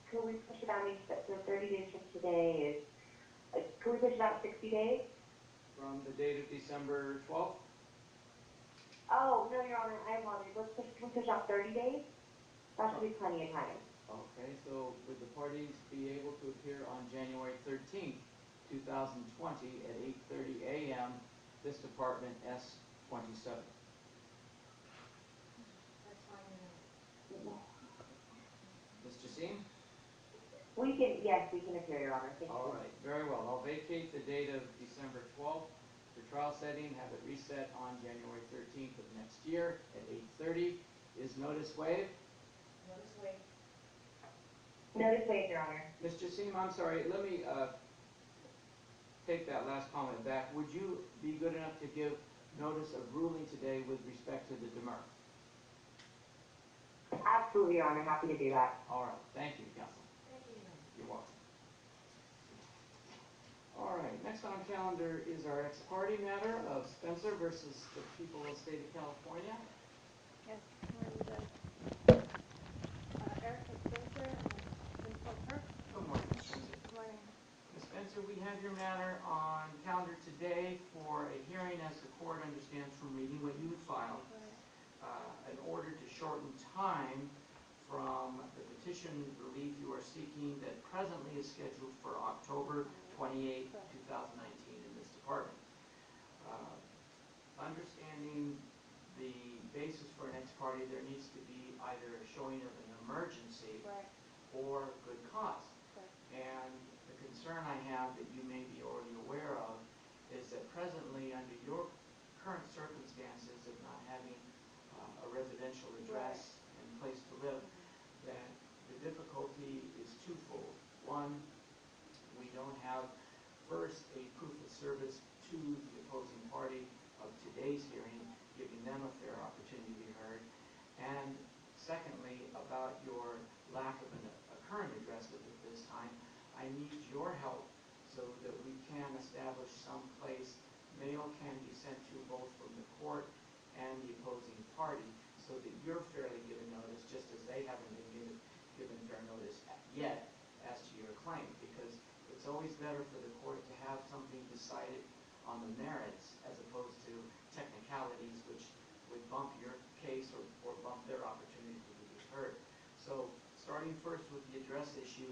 Could we push it out, so 30 days from today is, could we push it out 60 days? From the date of December 12th? Oh, no, Your Honor, I apologize. Can we push out 30 days? That should be plenty of time. Okay, so would the parties be able to appear on January 13th, 2020 at 8:30 a.m., this department S27? That's fine, Your Honor. Mr. Seam? Yes, we can appear, Your Honor. Thank you. All right, very well. I'll vacate the date of December 12th for trial setting, have it reset on January 13th of next year at 8:30. Is notice waived? Notice waived. Notice waived, Your Honor. Mr. Seam, I'm sorry, let me take that last comment back. Would you be good enough to give notice of ruling today with respect to the demur? Absolutely, Your Honor. Happy to do that. All right, thank you, counsel. Thank you, Your Honor. You're welcome. All right, next on calendar is our ex parte matter of Spencer versus the people of the state of California. Yes, Erica Spencer and Kirk. Good morning, Ms. Spencer. Good morning. Ms. Spencer, we have your matter on calendar today for a hearing, as the court understands from reading what you had filed, an order to shorten time from the petition relief you are seeking that presently is scheduled for October 28, 2019 in this department. Understanding the basis for an ex parte, there needs to be either a showing of an emergency or good cause. And the concern I have that you may be already aware of is that presently, under your current circumstances of not having a residential address and place to live, that the difficulty is twofold. One, we don't have, first, a proof of service to the opposing party of today's hearing, giving them a fair opportunity to be heard. And secondly, about your lack of a current address at this time, I need your help so that we can establish some place mail can be sent to both from the court and the opposing party so that you're fairly given notice, just as they haven't been given fair notice yet as to your claim, because it's always better for the court to have something decided on the merits as opposed to technicalities which would bump your case or bump their opportunity to be heard. So starting first with the address issue,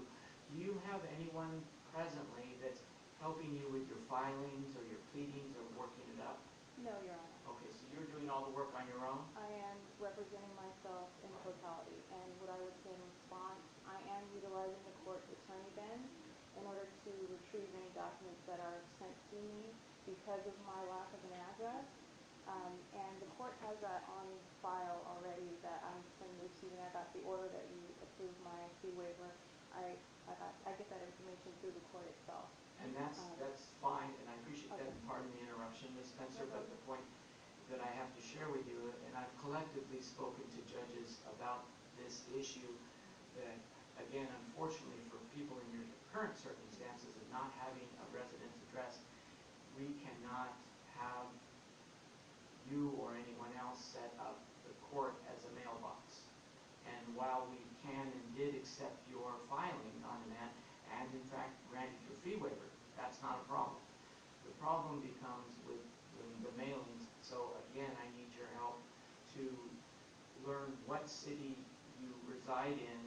do you have anyone presently that's helping you with your filings or your pleadings or working it up? No, Your Honor. Okay, so you're doing all the work on your own? I am representing myself in totality, and what I would say in response, I am utilizing the court's attorney bin in order to retrieve any documents that are sent to me because of my lack of an address. And the court has that on file already that I'm receiving. I got the order that you approved my fee waiver. I get that information through the court itself. And that's fine, and I appreciate that, and pardon the interruption, Ms. Spencer, but the point that I have to share with you, and I've collectively spoken to judges about this issue, that, again, unfortunately for people in your current circumstances of not having a residence address, we cannot have you or anyone else set up the court as a mailbox. And while we can and did accept your filing on that, and in fact granted your fee waiver, that's not a problem. The problem becomes with the mailings. So again, I need your help to learn what city you reside in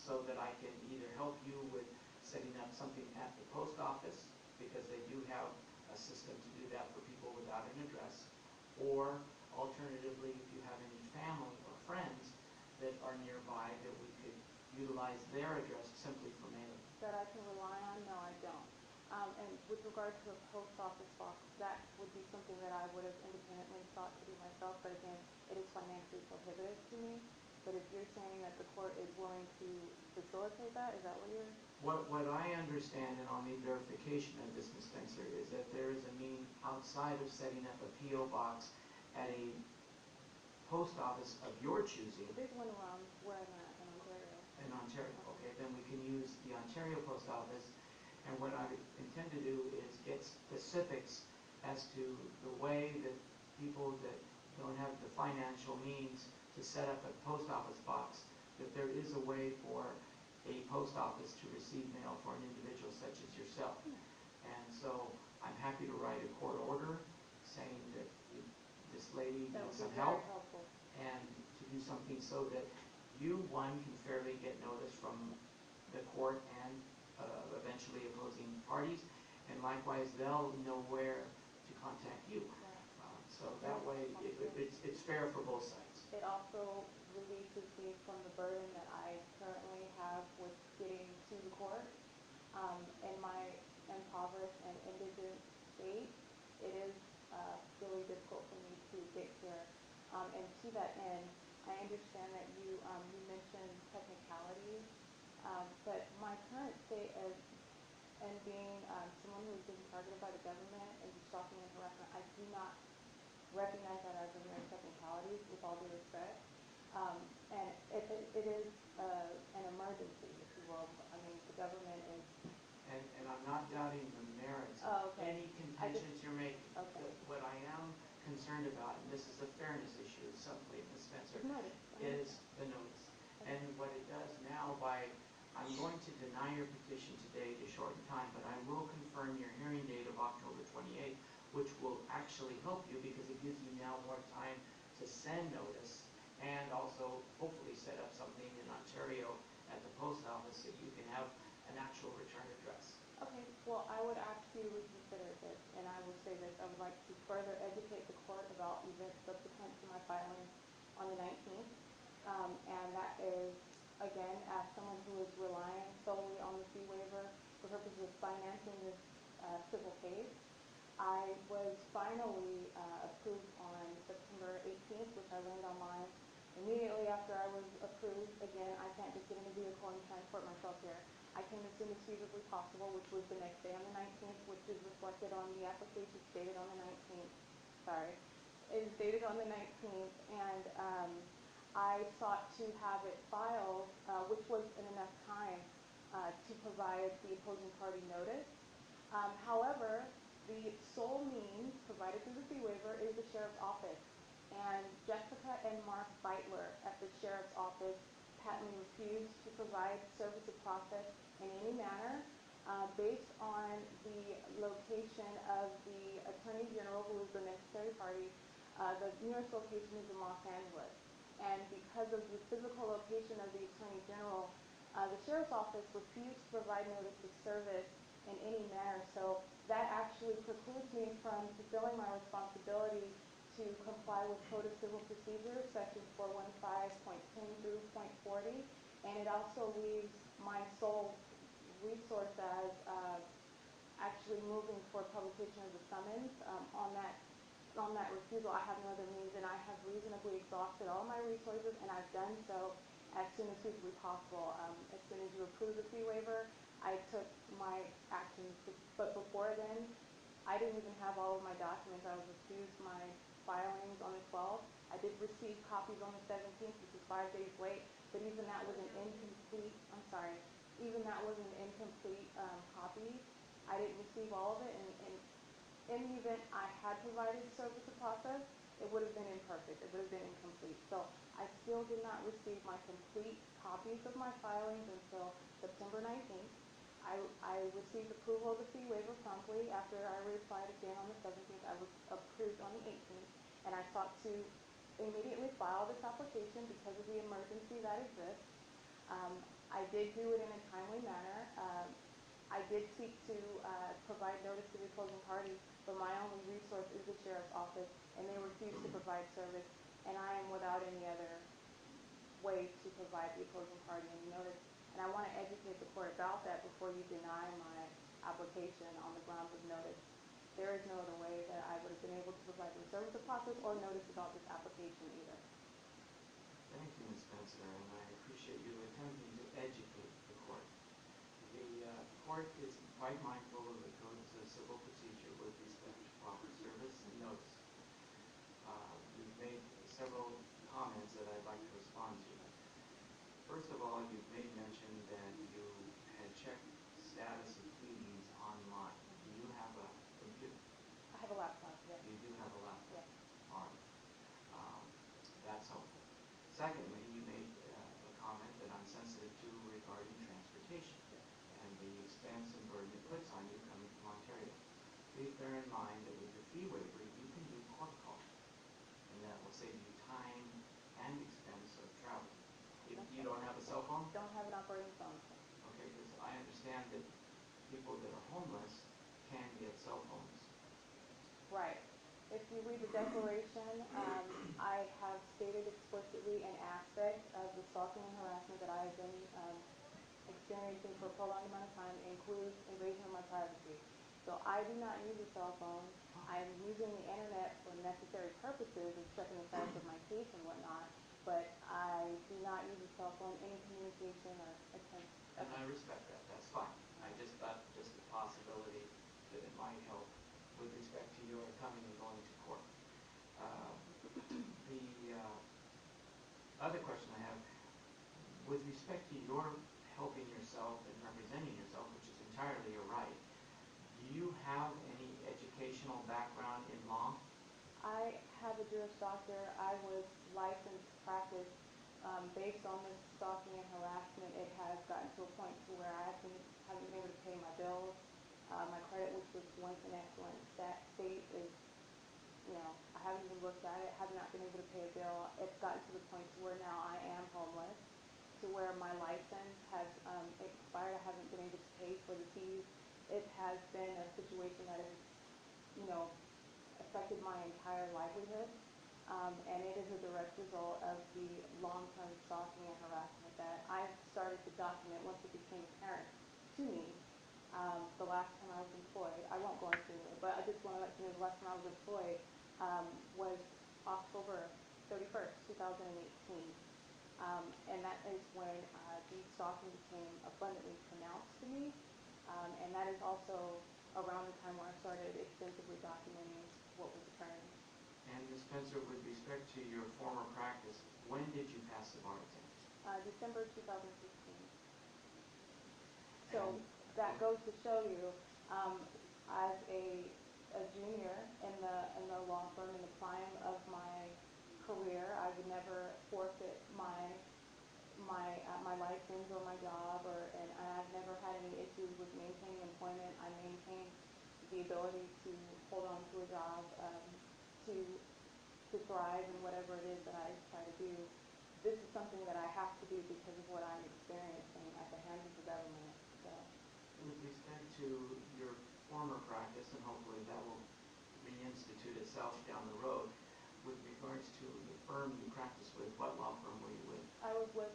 so that I can either help you with setting up something at the post office, because they do have a system to do that for people without an address, or alternatively, if you have any family or friends that are nearby, that we could utilize their address simply for mailing. That I can rely on? No, I don't. And with regard to the post office box, that would be something that I would have independently sought to do myself, but again, it is financially prohibitive to me. But if you're saying that the court is willing to facilitate that, is that what you're... What I understand, and I'll need verification of this, Ms. Spencer, is that there is a mean outside of setting up a P.O. box at a post office of your choosing. There's one around where I'm at in Ontario. In Ontario, okay, then we can use the Ontario post office. And what I intend to do is get specifics as to the way that people that don't have the financial means to set up a post office box, that there is a way for a post office to receive mail for an individual such as yourself. And so I'm happy to write a court order saying that this lady needs some help, and to do something so that you, one, can fairly get notice from the court and eventually opposing parties, and likewise they'll know where to contact you. So that way it's fair for both sides. It also releases me from the burden that I currently have with getting to the court. In my impoverished and indigent state, it is really difficult for me to get here. And to that end, I understand that you mentioned technicalities, but my current state and being someone who has been targeted by the government and stalking and harassment, I do not recognize that as a mere technicalities, with all due respect. And it is an emergency, if you will. I mean, the government is... And I'm not doubting the merits of any contentions you're making. What I am concerned about, and this is a fairness issue simply, Ms. Spencer, is the notice. And what it does now I'm going to deny your petition today to shorten time, but I will confirm your hearing date of October 28th, which will actually help you because it gives you now more time to send notice and also hopefully set up something in Ontario at the post office so you can have an actual return address. Okay, well, I would ask you to reconsider this, and I will say this. I would like to further educate the court about events subsequent to my filing on the 19th. And that is, again, as someone who is relying solely on the fee waiver for purposes of financing this civil case, I was finally approved on September 18th, which I learned online. Immediately after I was approved, again, I can't just get in a vehicle and transport myself here. I came as soon as feasibly possible, which was the next day on the 19th, which is reflected on the application stated on the 19th. Sorry. It is dated on the 19th, and I sought to have it filed, which was in enough time to provide the opposing party notice. However, the sole means provided through the fee waiver is the sheriff's office. And Jessica and Mark Beitler at the sheriff's office patently refused to provide service of process in any manner based on the location of the Attorney General, who is the necessary party. The nearest location is in Los Angeles. And because of the physical location of the Attorney General, the sheriff's office refused to provide notice of service in any manner. So that actually precludes me from fulfilling my responsibility to comply with Code of Civil Procedure, Section 415.10 through .40, and it also leaves my sole resource as actually moving for publication of the summons. On that refusal, I have no other means, and I have reasonably exhausted all my resources, and I've done so as soon as feasibly possible. As soon as you approve the fee waiver, I took my actions, but before then, I didn't even have all of my documents. I was refused my filings on the 12th. I did receive copies on the 17th, which is 5 days late, but even that was an incomplete, even that was an incomplete copy. I didn't receive all of it, and in the event I had provided service of process, it would have been imperfect. It would have been incomplete. So I still did not receive my complete copies of my filings until September 19th. I received approval of the fee waiver promptly. After I reapplied again on the 17th, I was approved on the 18th, and I sought to immediately file this application because of the emergency that exists. I did do it in a timely manner. I did seek to provide notice to the opposing party, but my only resource is the sheriff's office, and they refuse to provide service, and I am without any other way to provide the opposing party any notice. And I want to educate the court about that before you deny my application on the grounds of notice. There is no other way that I would have been able to provide the service of process or notice about this application either. Thank you, Ms. Spencer, and I appreciate you attempting to educate the court. The court is quite mindful of the codes of civil procedure with respect to proper service and notice. You've made several comments that I'd like to respond to. First of all, you've made mention that you had checked status of pleadings online. Do you have a computer? I have a laptop, yes. You do have a laptop? Yes. All right. That's helpful. Secondly, you made a comment that I'm sensitive to regarding transportation and the expense and burden it puts on you coming from Ontario. Please bear in mind that with your fee waiver, you can do court calling, and that will save you time and expense of travel. You don't have a cell phone? Don't have an operating phone. Okay, because I understand that people that are homeless can get cell phones. Right. If you read the declaration, I have stated explicitly an aspect of the stalking and harassment that I have been experiencing for a prolonged amount of time includes invasion of my privacy. So I do not use a cell phone. I am using the internet for necessary purposes of checking the status of my case and whatnot, but I do not use a cell phone in communication or attempt. And I respect that. That's fine. I just thought just the possibility that it might help with respect to your coming and going to court. The other question I have, with respect to your helping yourself and representing yourself, which is entirely your right, do you have any educational background in law? I have a Jewish doctor. I was licensed to practice. Based on this stalking and harassment, it has gotten to a point to where I haven't been able to pay my bills. My credit, which was once in excellent state, is, I haven't even looked at it, have not been able to pay a bill. It's gotten to the point to where now I am homeless, to where my license has expired. I haven't been able to pay for the fees. It has been a situation that has, affected my entire livelihood. And it is a direct result of the long-term stalking and harassment that I started to document once it became apparent to me. The last time I was employed, I won't go into it, but I just want to let you know the last time I was employed was October 31st, 2018. And that is when the stalking became abundantly pronounced to me. And that is also around the time where I started extensively documenting what was occurring. And Ms. Spencer, with respect to your former practice, when did you pass the bar exam? December 2016. So that goes to show you, as a junior in the law firm, in the prime of my career, I would never forfeit my license or my job, and I've never had any issues with maintaining employment. I maintain the ability to hold on to a job, to thrive in whatever it is that I try to do. This is something that I have to do because of what I'm experiencing at the hands of the government. So, with respect to your former practice, and hopefully that will reinstitute itself down the road, with regards to the firm you practiced with, what law firm were you with? I was with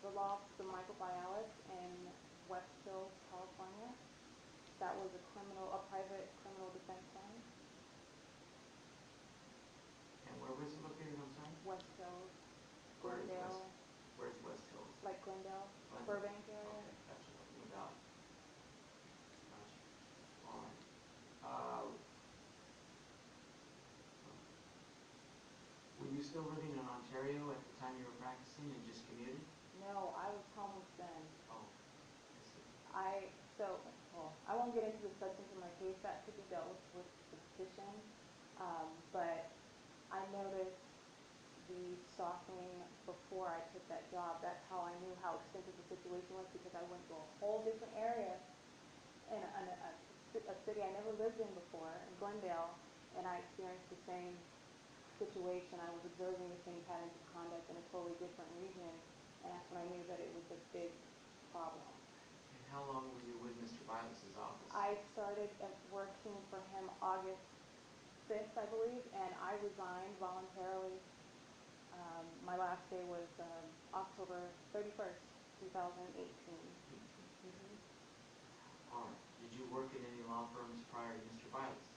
the law firm Michael Bialis in West Hills, California. That was a private criminal defense firm. And where was it located, I'm sorry? West Hills, Glendale. Where's West Hills? Like Glendale, Burbank area. Okay, gotcha. No doubt. Gotcha. All right. Were you still living in Ontario at the time you were practicing and just commuted? No, I was homeless then. Oh, I see. I won't get into the substance of my case. That could be dealt with the petition. But I noticed the stalking before I took that job. That's how I knew how extensive the situation was, because I went to a whole different area in a city I never lived in before, in Glendale, and I experienced the same situation. I was observing the same patterns of conduct in a totally different region, and that's when I knew that it was a big problem. And how long were you with Mr. Vilas's office? I started working for him August 5th, I believe, and I resigned voluntarily. My last day was October 31st, 2018. All right. Did you work in any law firms prior to Mr. Vilas?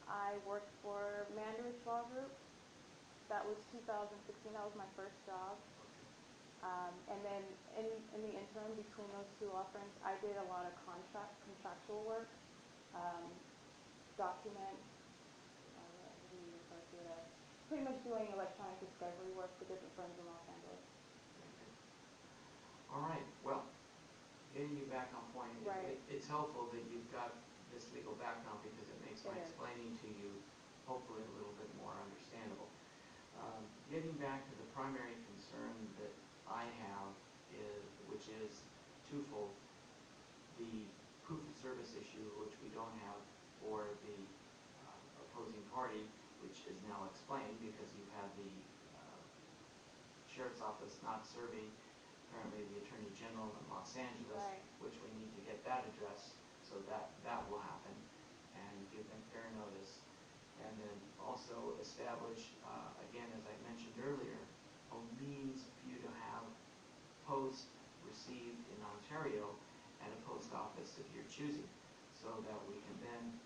I worked for Mandarich Law Group. That was 2016. That was my first job. And then in the interim between those two law firms, I did a lot of contractual work, documents, what do you refer to it as? Pretty much doing electronic discovery work for different firms in Los Angeles. All right. Well, getting you back on point, Right. it's helpful that you've got this legal background because it makes my explaining to you hopefully a little bit more understandable. Getting back to the primary concern that I have, which is twofold: the proof of service issue, which we don't have for the opposing party, which is now explained because you have the sheriff's office not serving apparently the Attorney General in Los Angeles, which we need to get that addressed, so that will happen, and give them fair notice. And then also establish, again, as I mentioned earlier, a means for you to have post received in Ontario at a post office of your choosing, so that we can then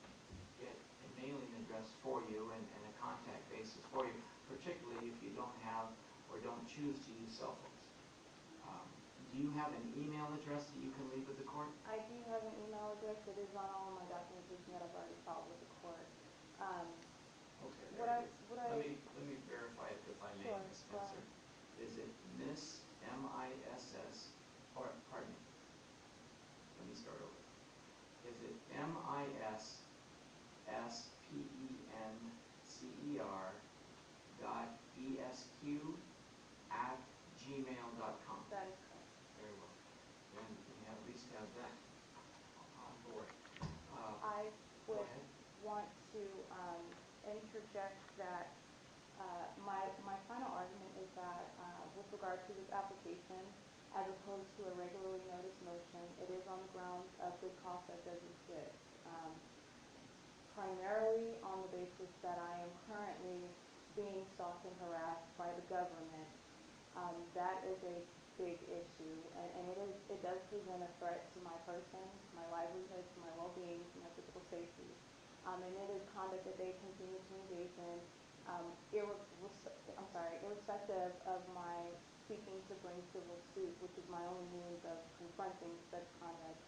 get a mailing address for you and a contact basis for you, particularly if you don't have or don't choose to use cell phones. Do you have an email address that you can leave with the court? I do have an email address that is on all my documentation that I've already filed with the court. Okay, very good. Let me verify it if I may, Ms. Spencer. Is it Miss M-I-S-S, or pardon me, let me start over. Is it MISSPENCER .esq@gmail.com? That is correct. Very well. Then we at least have that on board. I would want to interject that my final argument is that with regard to this application, as opposed to a regularly noticed motion, it is on the grounds of good cause that does exist. Primarily on the basis that I am currently being stalked and harassed by the government. That is a big issue, and it does present a threat to my person, to my livelihood, to my well-being, to my physical safety. And it is conduct that they continue to engage in, irrespective of my seeking to bring civil suit, which is my only means of confronting such conduct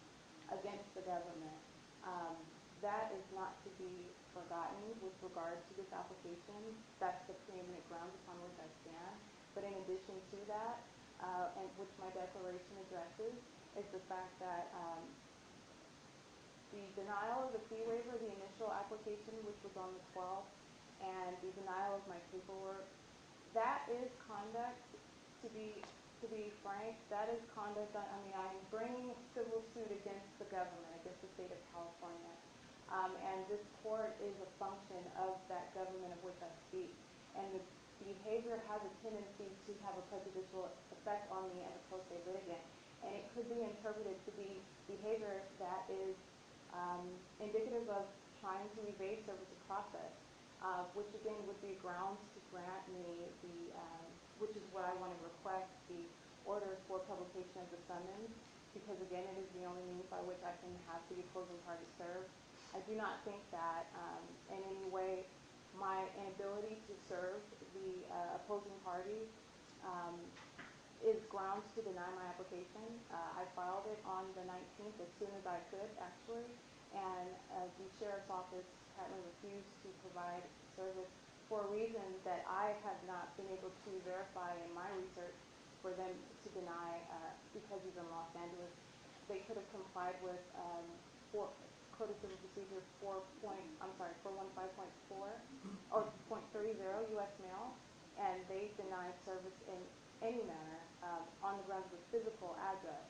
against the government. That is not to be forgotten with regard to this application. That's the preeminent grounds upon which I stand. But in addition to that, and which my declaration addresses, is the fact that the denial of the fee waiver, the initial application, which was on the 12th, and the denial of my paperwork, that is conduct, to be frank, that is conduct. I mean, I'm bringing civil suit against the government, against the state of California. And this court is a function of that government of which I speak. And the behavior has a tendency to have a prejudicial effect on me as a pro se litigant. And it could be interpreted to be behavior that is indicative of trying to evade service of process, which again would be grounds to grant me which is what I want to request, the order for publication of the summons, because again it is the only means by which I can have the opposing party served. I do not think that in any way my inability to serve the opposing party is grounds to deny my application. I filed it on the 19th as soon as I could, actually, and the sheriff's office apparently refused to provide service for a reason that I have not been able to verify in my research for them to deny because he's in Los Angeles. They could have complied with Code of Civil Procedure 415.4 or .30 U.S. mail, and they denied service in any manner on the grounds of a physical address.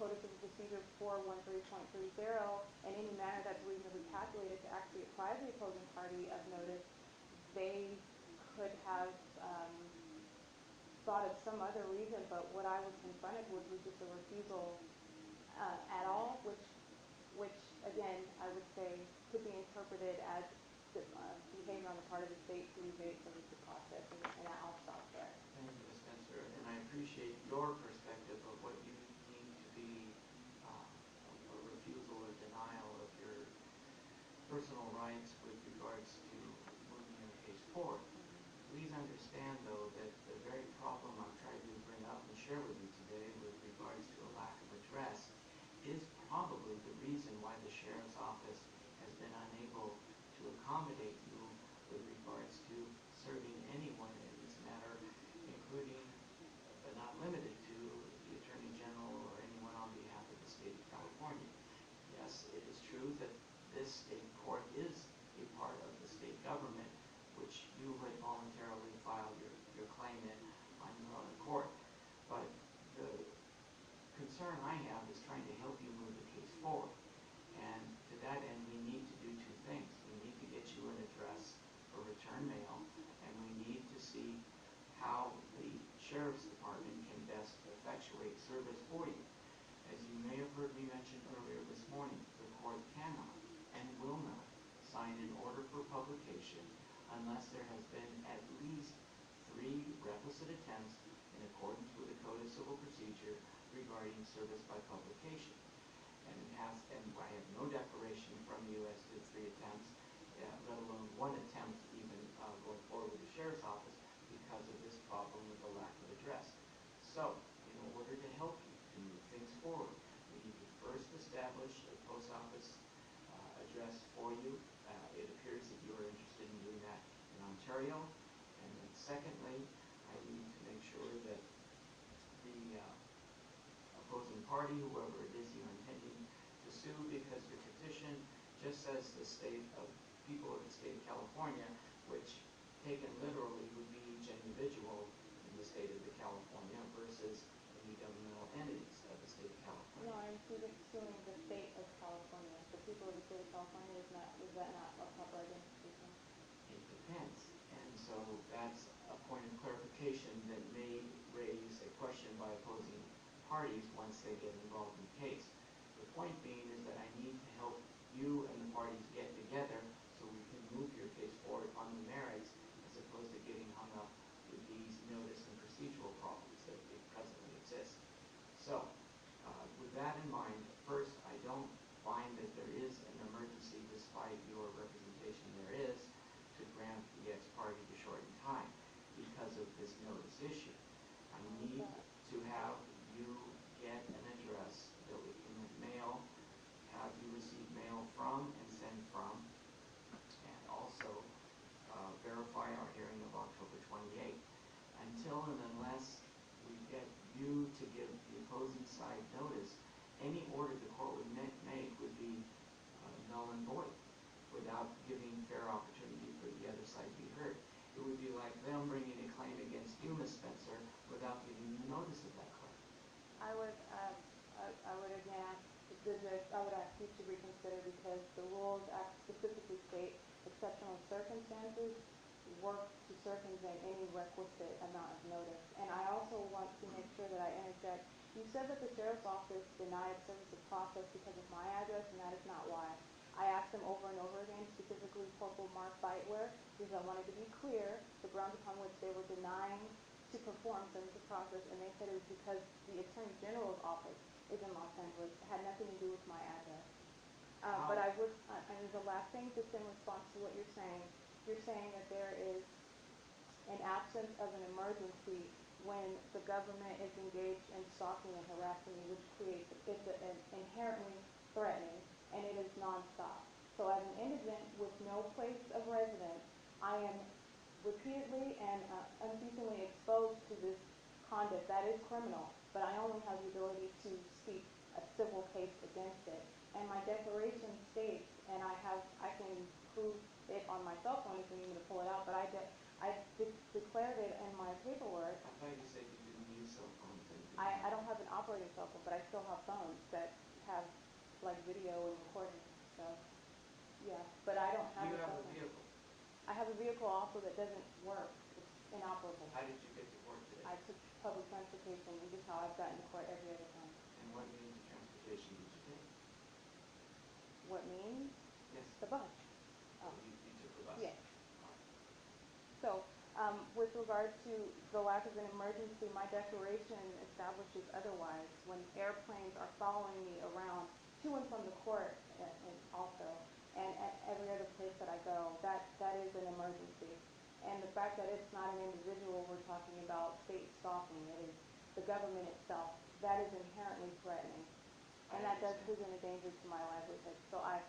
Code of Civil Procedure 413.30, in any manner that's reasonably calculated to actually apprise the opposing party of notice, they could have thought of some other reason, but what I was confronted with was just a refusal at all, which again, I would say could be interpreted as behavior on the part of the state to evade service of process, and I'll stop there. Thank you, Ms. Spencer, and I appreciate your perspective of what you deem to be a refusal or denial of your personal rights with regards to moving your case forward. Please understand, though, that the very problem I've tried to bring up and share with you today with regards to a lack of redress is probably the reason why the Sheriff's Office has been unable to accommodate you with regards to serving anyone in this matter, including, but not limited to, the Attorney General or anyone on behalf of the state of California. Yes, it is true that this state court is a part of the state government, which you had voluntarily filed your claim in on your own accord. But the concern I have is trying to help you move the case forward. And to that end, we need to do two things. We need to get you an address for return mail, and we need to see how the Sheriff's Department can best effectuate service for you. As you may have heard me mention earlier this morning, the court cannot and will not sign an order for publication unless there has been at least 3 requisite attempts in accordance with the Code of Civil Procedure regarding service by publication. And I have no declaration from you as to 3 attempts, let alone 1 attempt even going forward with the Sheriff's Office because of this problem with the lack of address. So, in order to help you to move things forward, we need to first establish a post office address for you. It appears that you are interested in doing that in Ontario. And then secondly, I need to make sure that the opposing party, whoever it is you're intending to sue, because your petition just says the state of people of the state of California, which taken literally would be each individual in the state of the California versus any governmental entities of the state of California. No, I'm suing the state of California. The people of the state of California, is that not a proper identification? It depends. And so that's a point of clarification that may raise a question by opposing parties once they get involved in the case. The point being is that I need to help you and the parties get together so we can move your case forward on the merits as opposed to getting hung up with these notice and procedural problems that presently exist. So, with that in mind, first, I don't find that there is an emergency, despite your representation there is, to grant the ex parte to shorten time because of this notice issue. I need to have you get an address that we can mail, have you receive mail from and send from, and also verify our hearing of October 28th. Until and unless we get you to give the opposing side notice, any order the court would make would be null and void without giving fair opportunity for the other side to be heard. It would be like them bringing a claim against you, Ms. Spencer, without giving you notice of that claim. I would again ask I would ask you to reconsider, because the rules specifically state exceptional circumstances work to circumvent any requisite amount of notice. And I also want to make sure that I interject. You said that the Sheriff's Office denied service of process because of my address, and that is not why. I asked them over and over again, specifically Corporal Mark Bightware, because I wanted to be clear the grounds upon which they were denying to perform service of process, and they said it was because the Attorney General's office is in Los Angeles. It had nothing to do with my address. But I would, and the last thing, just in response to what you're saying that there is an absence of an emergency when the government is engaged in stalking and harassing you, which creates, it's inherently threatening, and it is nonstop. So as an indigent with no place of residence, I am repeatedly and unceasingly exposed to this conduct. That is criminal, but I only have the ability to seek a civil case against it. And my declaration states, and I can prove it on my cell phone if you need me to pull it out, but I declared it in my paperwork. I thought you said you didn't use cell phones. I don't have an operating cell phone, but I still have phones that have like video and recording. So yeah, but I don't have. Do you have a vehicle? I have a vehicle also that doesn't work. It's inoperable. How did you get to work today? I took transportation, which is how I've gotten to court every other time. And what means of transportation did you take? What means? Yes. The bus. Oh, you took the bus? Yes. All right. So, with regard to the lack of an emergency, my declaration establishes otherwise. When airplanes are following me around to and from the court, and also, and at every other place that I go, that is an emergency. And the fact that it's not an individual we're talking about state stalking, it is the government itself, that is inherently threatening. And that does present a danger to my livelihood. So I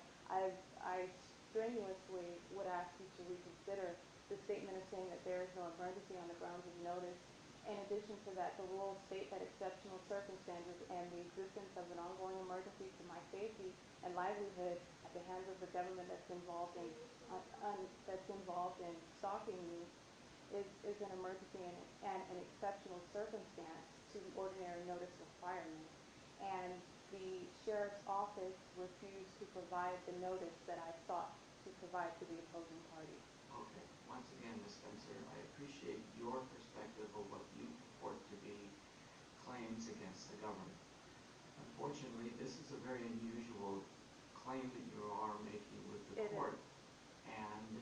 strenuously would ask you to reconsider the statement of saying that there is no emergency on the grounds of notice. In addition to that, the rules state that exceptional circumstances and the existence of an ongoing emergency to my safety and livelihood at the hands of the government that's involved in stalking me is an emergency and an exceptional circumstance to the ordinary notice requirement. And the sheriff's office refused to provide the notice that I sought to provide to the opposing party. Okay. Once again, Ms. Spencer, I appreciate your perspective of what you purport to be claims against the government. Unfortunately, this is a very unusual claim that you are making with the court, and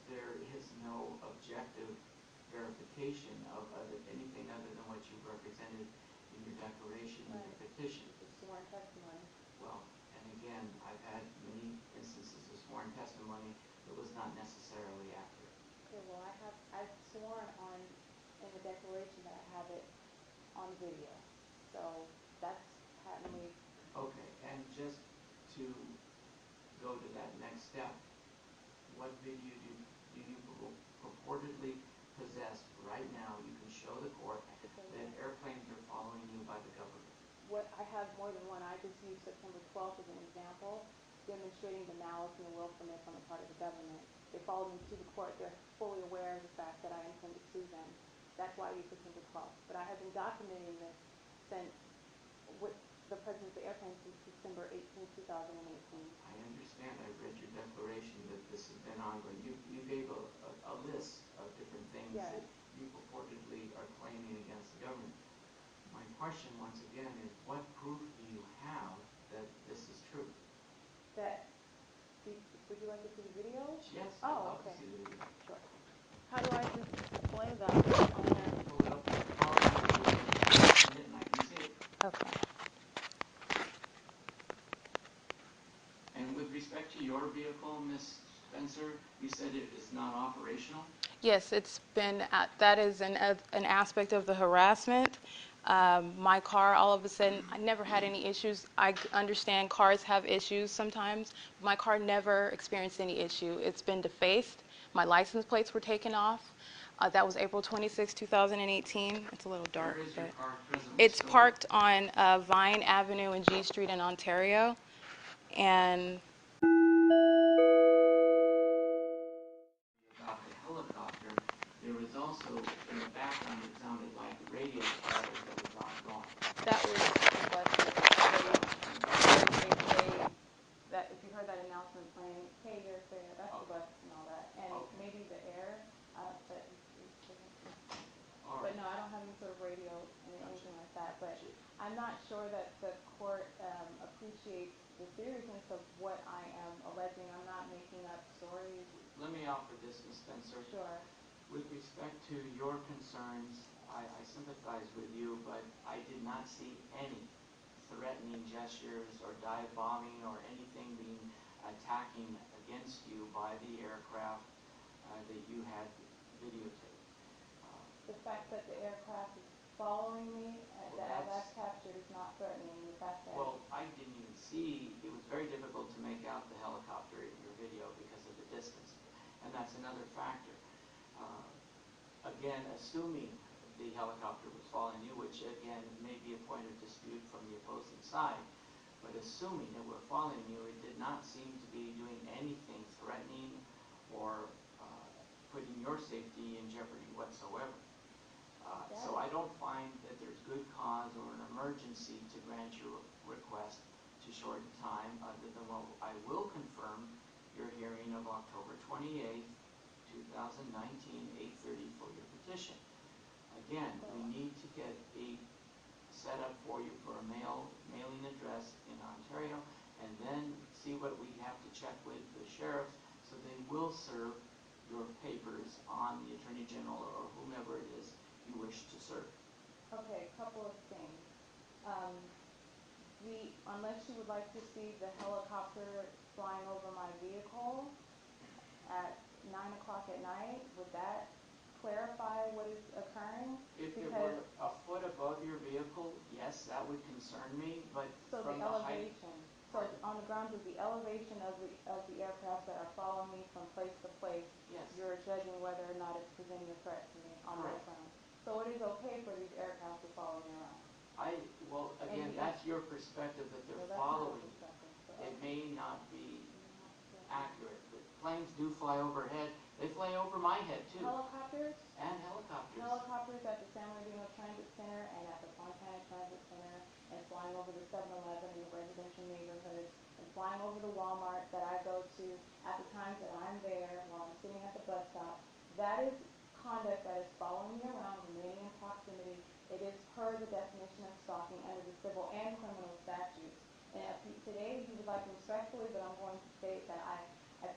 there is no objective verification of anything other than what you represented in your declaration and your petition. It's sworn testimony. Well, and again, I've had many instances of sworn testimony that was not necessarily accurate. Okay, well, I've sworn in the declaration that I have it on video. So that's patently. Okay, and just to go to that next step, what video do you purportedly possess right now? You can show the court that airplanes are following you by the government. What I have more than one. I just used September 12th as an example, demonstrating the malice and the willfulness on the part of the government. They followed me to the court. They're fully aware of the fact that I intend to sue them. That's why I used September 12th. But I have been documenting this since with the presence of the airplane since December 18, 2018. I understand. I read your declaration that this has been ongoing. You gave a list of different things that you purportedly are claiming against the government. My question, once again, is what proof do you have that this is true? Would you like to see the video? Yes, I'd love to see the video. Sure. How do I display that on there? Pull it up on the phone, and I can see it. Okay. And with respect to your vehicle, Ms. Spencer, you said it is not operational? Yes, it's been, that is an aspect of the harassment. My car, all of a sudden, I never had any issues. I understand cars have issues sometimes. My car never experienced any issue. It's been defaced. My license plates were taken off. That was April 26, 2018. It's a little dark. Where is your car presently it's stored? parked on Vine Avenue and G Street in Ontario. And about the helicopter, there was also in the background it sounded like radio static that was ongoing. that was that if you heard that announcement playing, hey, you're there, that's the bus and all that, and maybe the air. But no, I don't have any sort of radio and anything like that. But I'm not sure that the court appreciates the seriousness of what I am alleging. I'm not making up stories. Let me offer this, Ms. Spencer. Sure. With respect to your concerns, I sympathize with you, but I did not see any threatening gestures or dive bombing or anything being attacking against you by the aircraft that you had videotaped. The fact that the aircraft is following me, that I've captured is not threatening. The fact that well, I didn't even see, it was very difficult to make out the helicopter in your video because of the distance, and that's another factor. Again, assuming the helicopter was following you, which again may be a point of dispute from the opposing side, but assuming it were following you, it did not seem to be doing anything threatening or putting your safety in jeopardy whatsoever. So I don't find that there's good cause or an emergency to grant your request to shorten time, other than what I will confirm your hearing of October 28th, 2019, 8:30 for your petition. Again, we need to get a set up for you for a mailing address in Ontario, and then see what we have to check with the sheriffs, so they will serve your papers on the Attorney General or whomever it is you wish to serve. Okay, couple of things. Unless you would like to see the helicopter flying over my vehicle at 9 o'clock at night, would that clarify what is occurring? If it Because were a foot above your vehicle, yes, that would concern me, but so from the the height. elevation. So on the grounds of the elevation of the aircraft that are following me from place to place, Yes. you're judging whether or not it's presenting a threat to me on those Correct. grounds. So it is okay for these aircraft to follow me around. Well, again, that's your perspective that they're Well, that's not a following. perspective. So It may not be accurate. The planes do fly overhead. They fly over my head too. Helicopters? And helicopters. Helicopters at the San Bernardino Transit Center and at the Fontana Transit Center, and flying over the 7-Eleven in the residential neighborhoods, and flying over the Walmart that I go to at the times that I'm there while I'm sitting at the bus stop. That is conduct that is following me around, remaining in proximity. It is per the definition of stalking under the civil and criminal statutes. And if today you would like to respectfully, but I'm going to state that I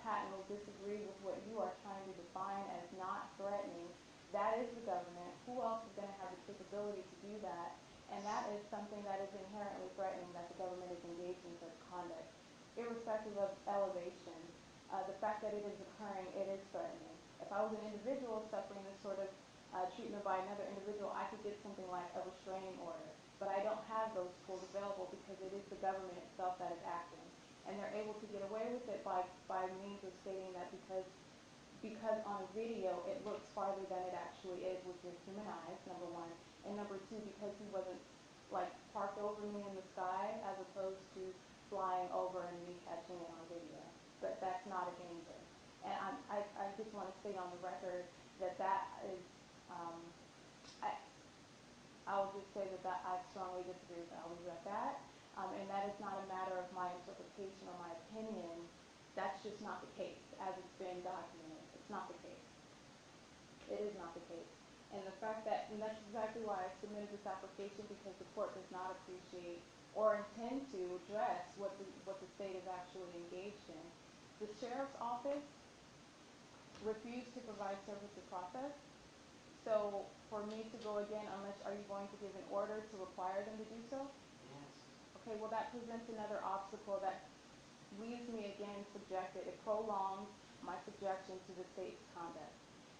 patently disagree with what you are trying to define as not threatening. That is the government. Who else is going to have the capability to do that? And that is something that is inherently threatening, that the government is engaged in such conduct. Irrespective of elevation, the fact that it is occurring, it is threatening. If I was an individual suffering this sort of treatment by another individual, I could get something like a restraining order. But I don't have those tools available because it is the government itself that is acting. And they're able to get away with it by means of stating that because on a video it looks farther than it actually is with your human eyes, number one. And number two, because he wasn't like parked over me in the sky as opposed to flying over and me catching it on video. But that's not a danger. And I just want to state on the record that is, I'll just say that I strongly disagree with that. I'll leave it at that. And that is not a matter of my interpretation or my opinion. That's just not the case as it's been documented. It's not the case. It is not the case. And the fact that, and that's exactly why I submitted this application, because the court does not appreciate or intend to address what the state is actually engaged in. The sheriff's office refused to provide service of process. So for me to go again, are you going to give an order to require them to do so? Yes. Okay, well that presents another obstacle that leaves me again subjected. It prolongs my subjection to the state's conduct.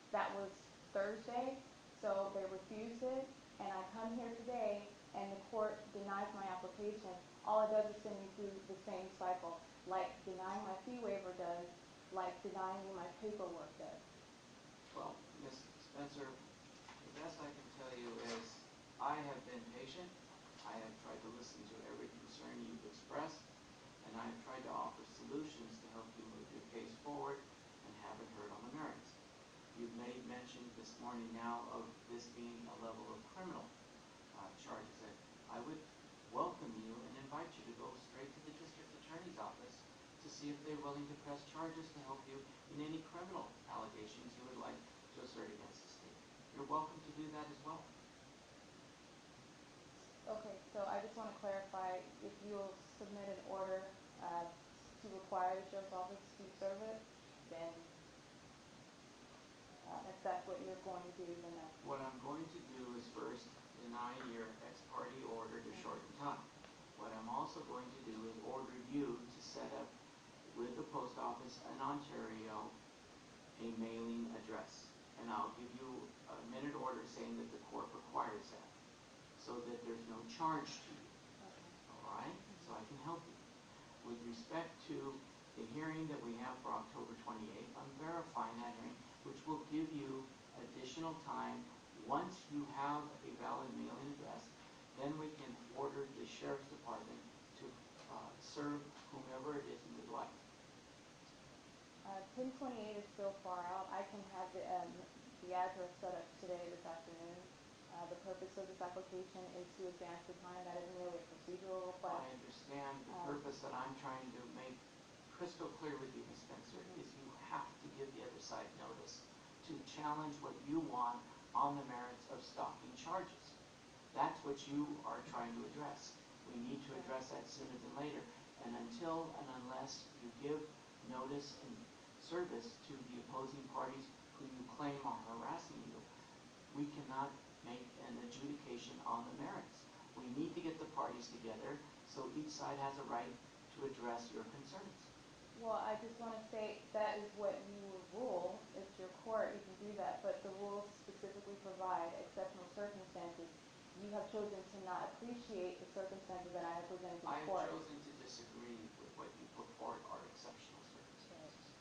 That was Thursday, so they refused it, and I come here today and the court denies my application. All it does is send me through the same cycle, like denying my fee waiver does, like denying me my paperwork does. Well, Ms. Spencer, the best I can tell you is I have been patient. I have tried to listen to every concern you've expressed, and I have tried to offer solutions to help you move your case forward and have it heard on the merits. You've made mention this morning now of this being a level of criminal charges. And I would welcome you and invite you to go straight to the district attorney's office to see if they're willing to press charges to help you in any criminal allegations you would like to assert against the state. You're welcome to do that as well. Okay, so I just want to clarify, if you'll submit an order to require the sheriff's office to serve it, then if that's what you're going to do, then that's... What I'm going to do is first deny your ex parte order to shorten time. What I'm also going to do is order you to set up with the post office in Ontario a mailing address. And I'll give you a minute order saying that the court requires that, so that there's no charge to you. All right? So I can help you. With respect to the hearing that we have for October 28th, I'm verifying that hearing, which will give you additional time. Once you have a valid mailing address, then we can order the sheriff's department to serve whomever it is you would like. 1028 is still far out. I can have the address set up today, this afternoon. The purpose of this application is to advance the time. That is merely a procedural request. I understand. The purpose that I'm trying to make crystal clear with you, Ms. Spencer, is you have to give the other side notice to challenge what you want on the merits of stalking charges. That's what you are trying to address. We need to address that sooner than later. And until and unless you give notice and service to the opposing parties who you claim are harassing you, we cannot make an adjudication on the merits. We need to get the parties together so each side has a right to address your concerns. Well, I just want to say that is what you rule. It's your court, you can do that, but the rules specifically provide exceptional circumstances. You have chosen to not appreciate the circumstances that I have presented to I the have court. chosen to disagree with what you put forward are exceptional circumstances.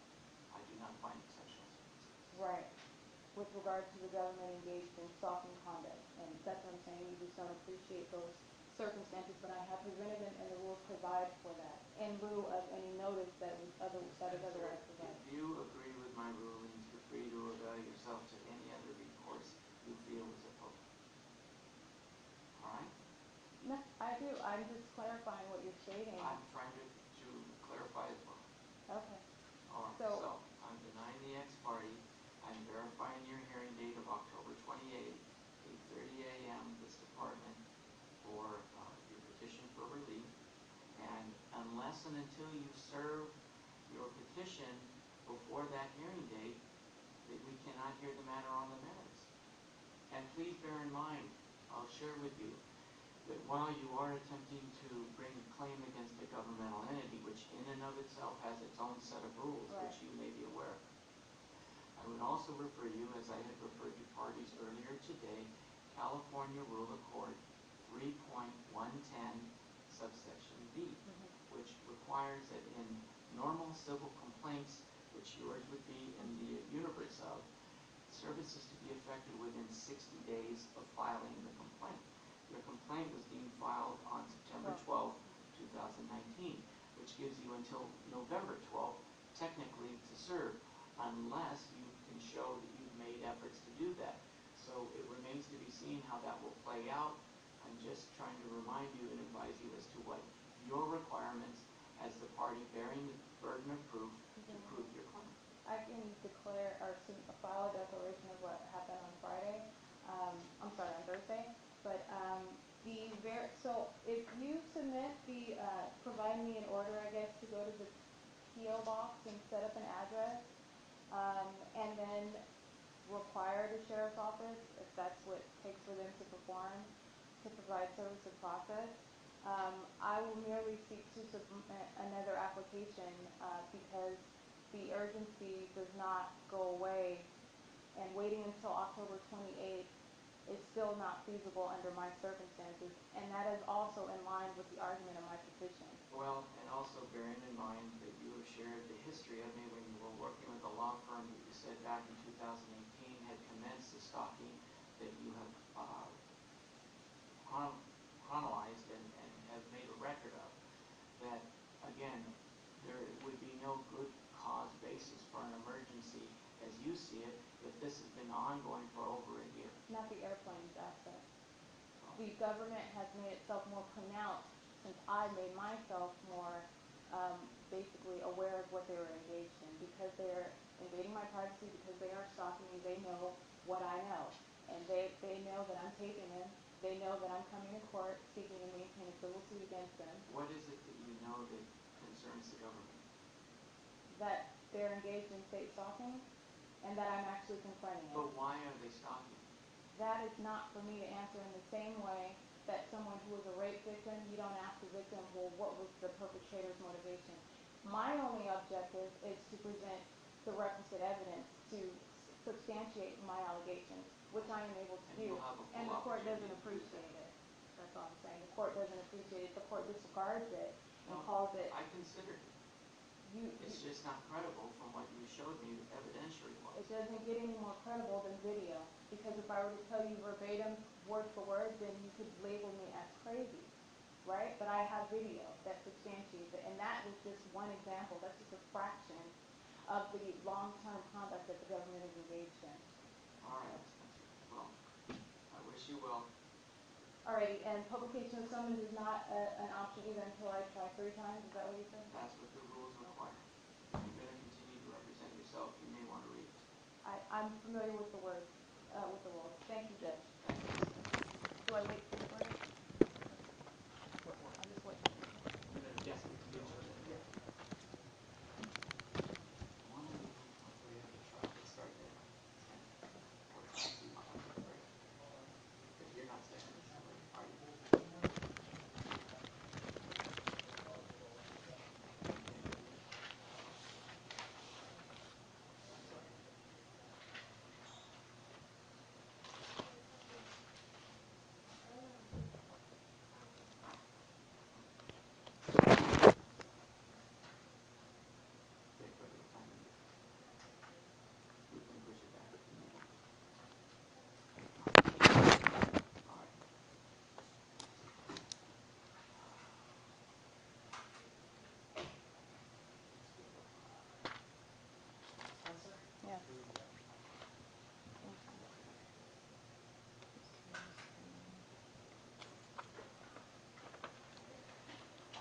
I do not find exceptional circumstances. Right. With regard to the government engaged in stalking conduct. And that's what I'm saying, you just don't appreciate those circumstances that I have presented, and the rules provide for that, in lieu of any notice that is otherwise provided. If you agree with my rulings, you're free to avail yourself to any other recourse you feel is appropriate. All right? No, I do. I'm just clarifying what you're stating. I'm trying to clarify as well. Okay. All right. So I'm denying the ex parte. I'm verifying your hearing date of October 28th, 8:30 a.m. This department for your petition for relief. And unless and until you serve your petition before that hearing date, that we cannot hear the matter on the merits. And please bear in mind, I'll share with you, that while you are attempting to bring a claim against a governmental entity, which in and of itself has its own set of rules, which you may be aware of, I would also refer you, as I had referred to parties earlier today, California Rule of Court 3.110 subsection B, which requires that in normal civil complaints, which yours would be in the universe of, service is to be effected within 60 days of filing the complaint. Your complaint was deemed filed on September 12th, 2019, which gives you until November 12th, technically, to serve, unless you can show that you've made efforts to do that. So it remains to be seen how that will play out. I'm just trying to remind you and advise you as to what your requirements as the party bearing the burden of proof to prove your claim. I can declare or file a declaration of what happened on Friday. I'm sorry, on Thursday. But so if you submit provide me an order, I guess, to go to the P.O. box and set up an address, and then require the sheriff's office, if that's what it takes for them to perform, to provide service of process, I will merely seek to submit another application because the urgency does not go away, and waiting until October 28th is still not feasible under my circumstances, and that is also in line with the argument of my petition. Well, and also bearing in mind that you have shared the history of me when you were working with a law firm that you said back in 2018 had commenced the stalking that you have chronologized and have made a record of, that, again, there would be no good cause basis for an emergency, as you see it, if this has been ongoing for over a year. Not the airplanes aspect. The government has made itself more pronounced since I made myself more basically aware of what they were engaged in, because they're invading my privacy, because they are stalking me. They know what I know, and they know that I'm taping them. They know that I'm coming to court seeking to maintain a civil suit against them. What is it that you know that concerns the government? That they're engaged in state stalking, and that I'm actually confronting it. But why are they stalking? That is not for me to answer in the same way that someone who was a rape victim, you don't ask the victim, well, what was the perpetrator's motivation? My only objective is to present the requisite evidence to substantiate my allegations, which I am able to do, and the court doesn't appreciate it. That's all I'm saying. The court doesn't appreciate it. The court disregards it and calls it... I considered it. It's just not credible from what you showed me evidentiary-wise. It doesn't get any more credible than video, because if I were to tell you verbatim, word for word, then you could label me as crazy, right? But I have video that substantiates it, and that was just one example. That's just a fraction of the long-term conduct that the government is engaged in. All right. Well, I wish you well. Alrighty, and publication of summons is not an option either until I try 3 times? Is that what you said? That's what the rules require. If you're going to continue to represent yourself, you may want to read it. I'm familiar with the words, with the rules. Thank you, Judge. Do I wait?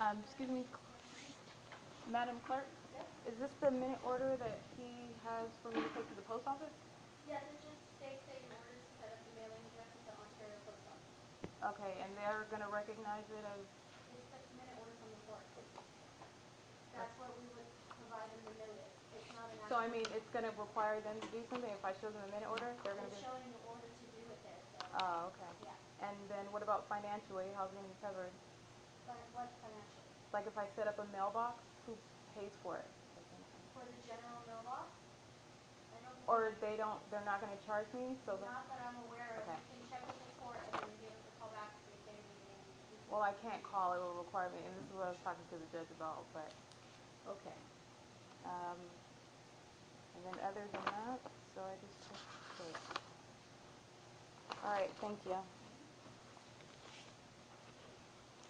Excuse me, Madam Clerk, is this the minute order that he has for me to take to the post office? Yes, it just states that your order is to set up the mailing address at the Ontario Post Office. Okay, and they're gonna recognize it as, It's the minute order from the court. That's what we would provide them the notice. It's not an so I actual. mean, it's gonna require them to do something. If I show them a minute order, they're gonna It's be. showing the order to do it there, so. Oh, okay. Yeah. And then what about financially? How's it gonna be covered? Like what financially? Like if I set up a mailbox, who pays for it? For the general mailbox? I don't think. Or they're not gonna charge me, so Not that I'm aware of. okay. You can check with the court and then give us a call back if they say anything. Well, I can't call, it will require me, and this is what I was talking to the judge about, but, okay. And then other than that, so I just took the case. All right, thank you.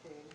Okay.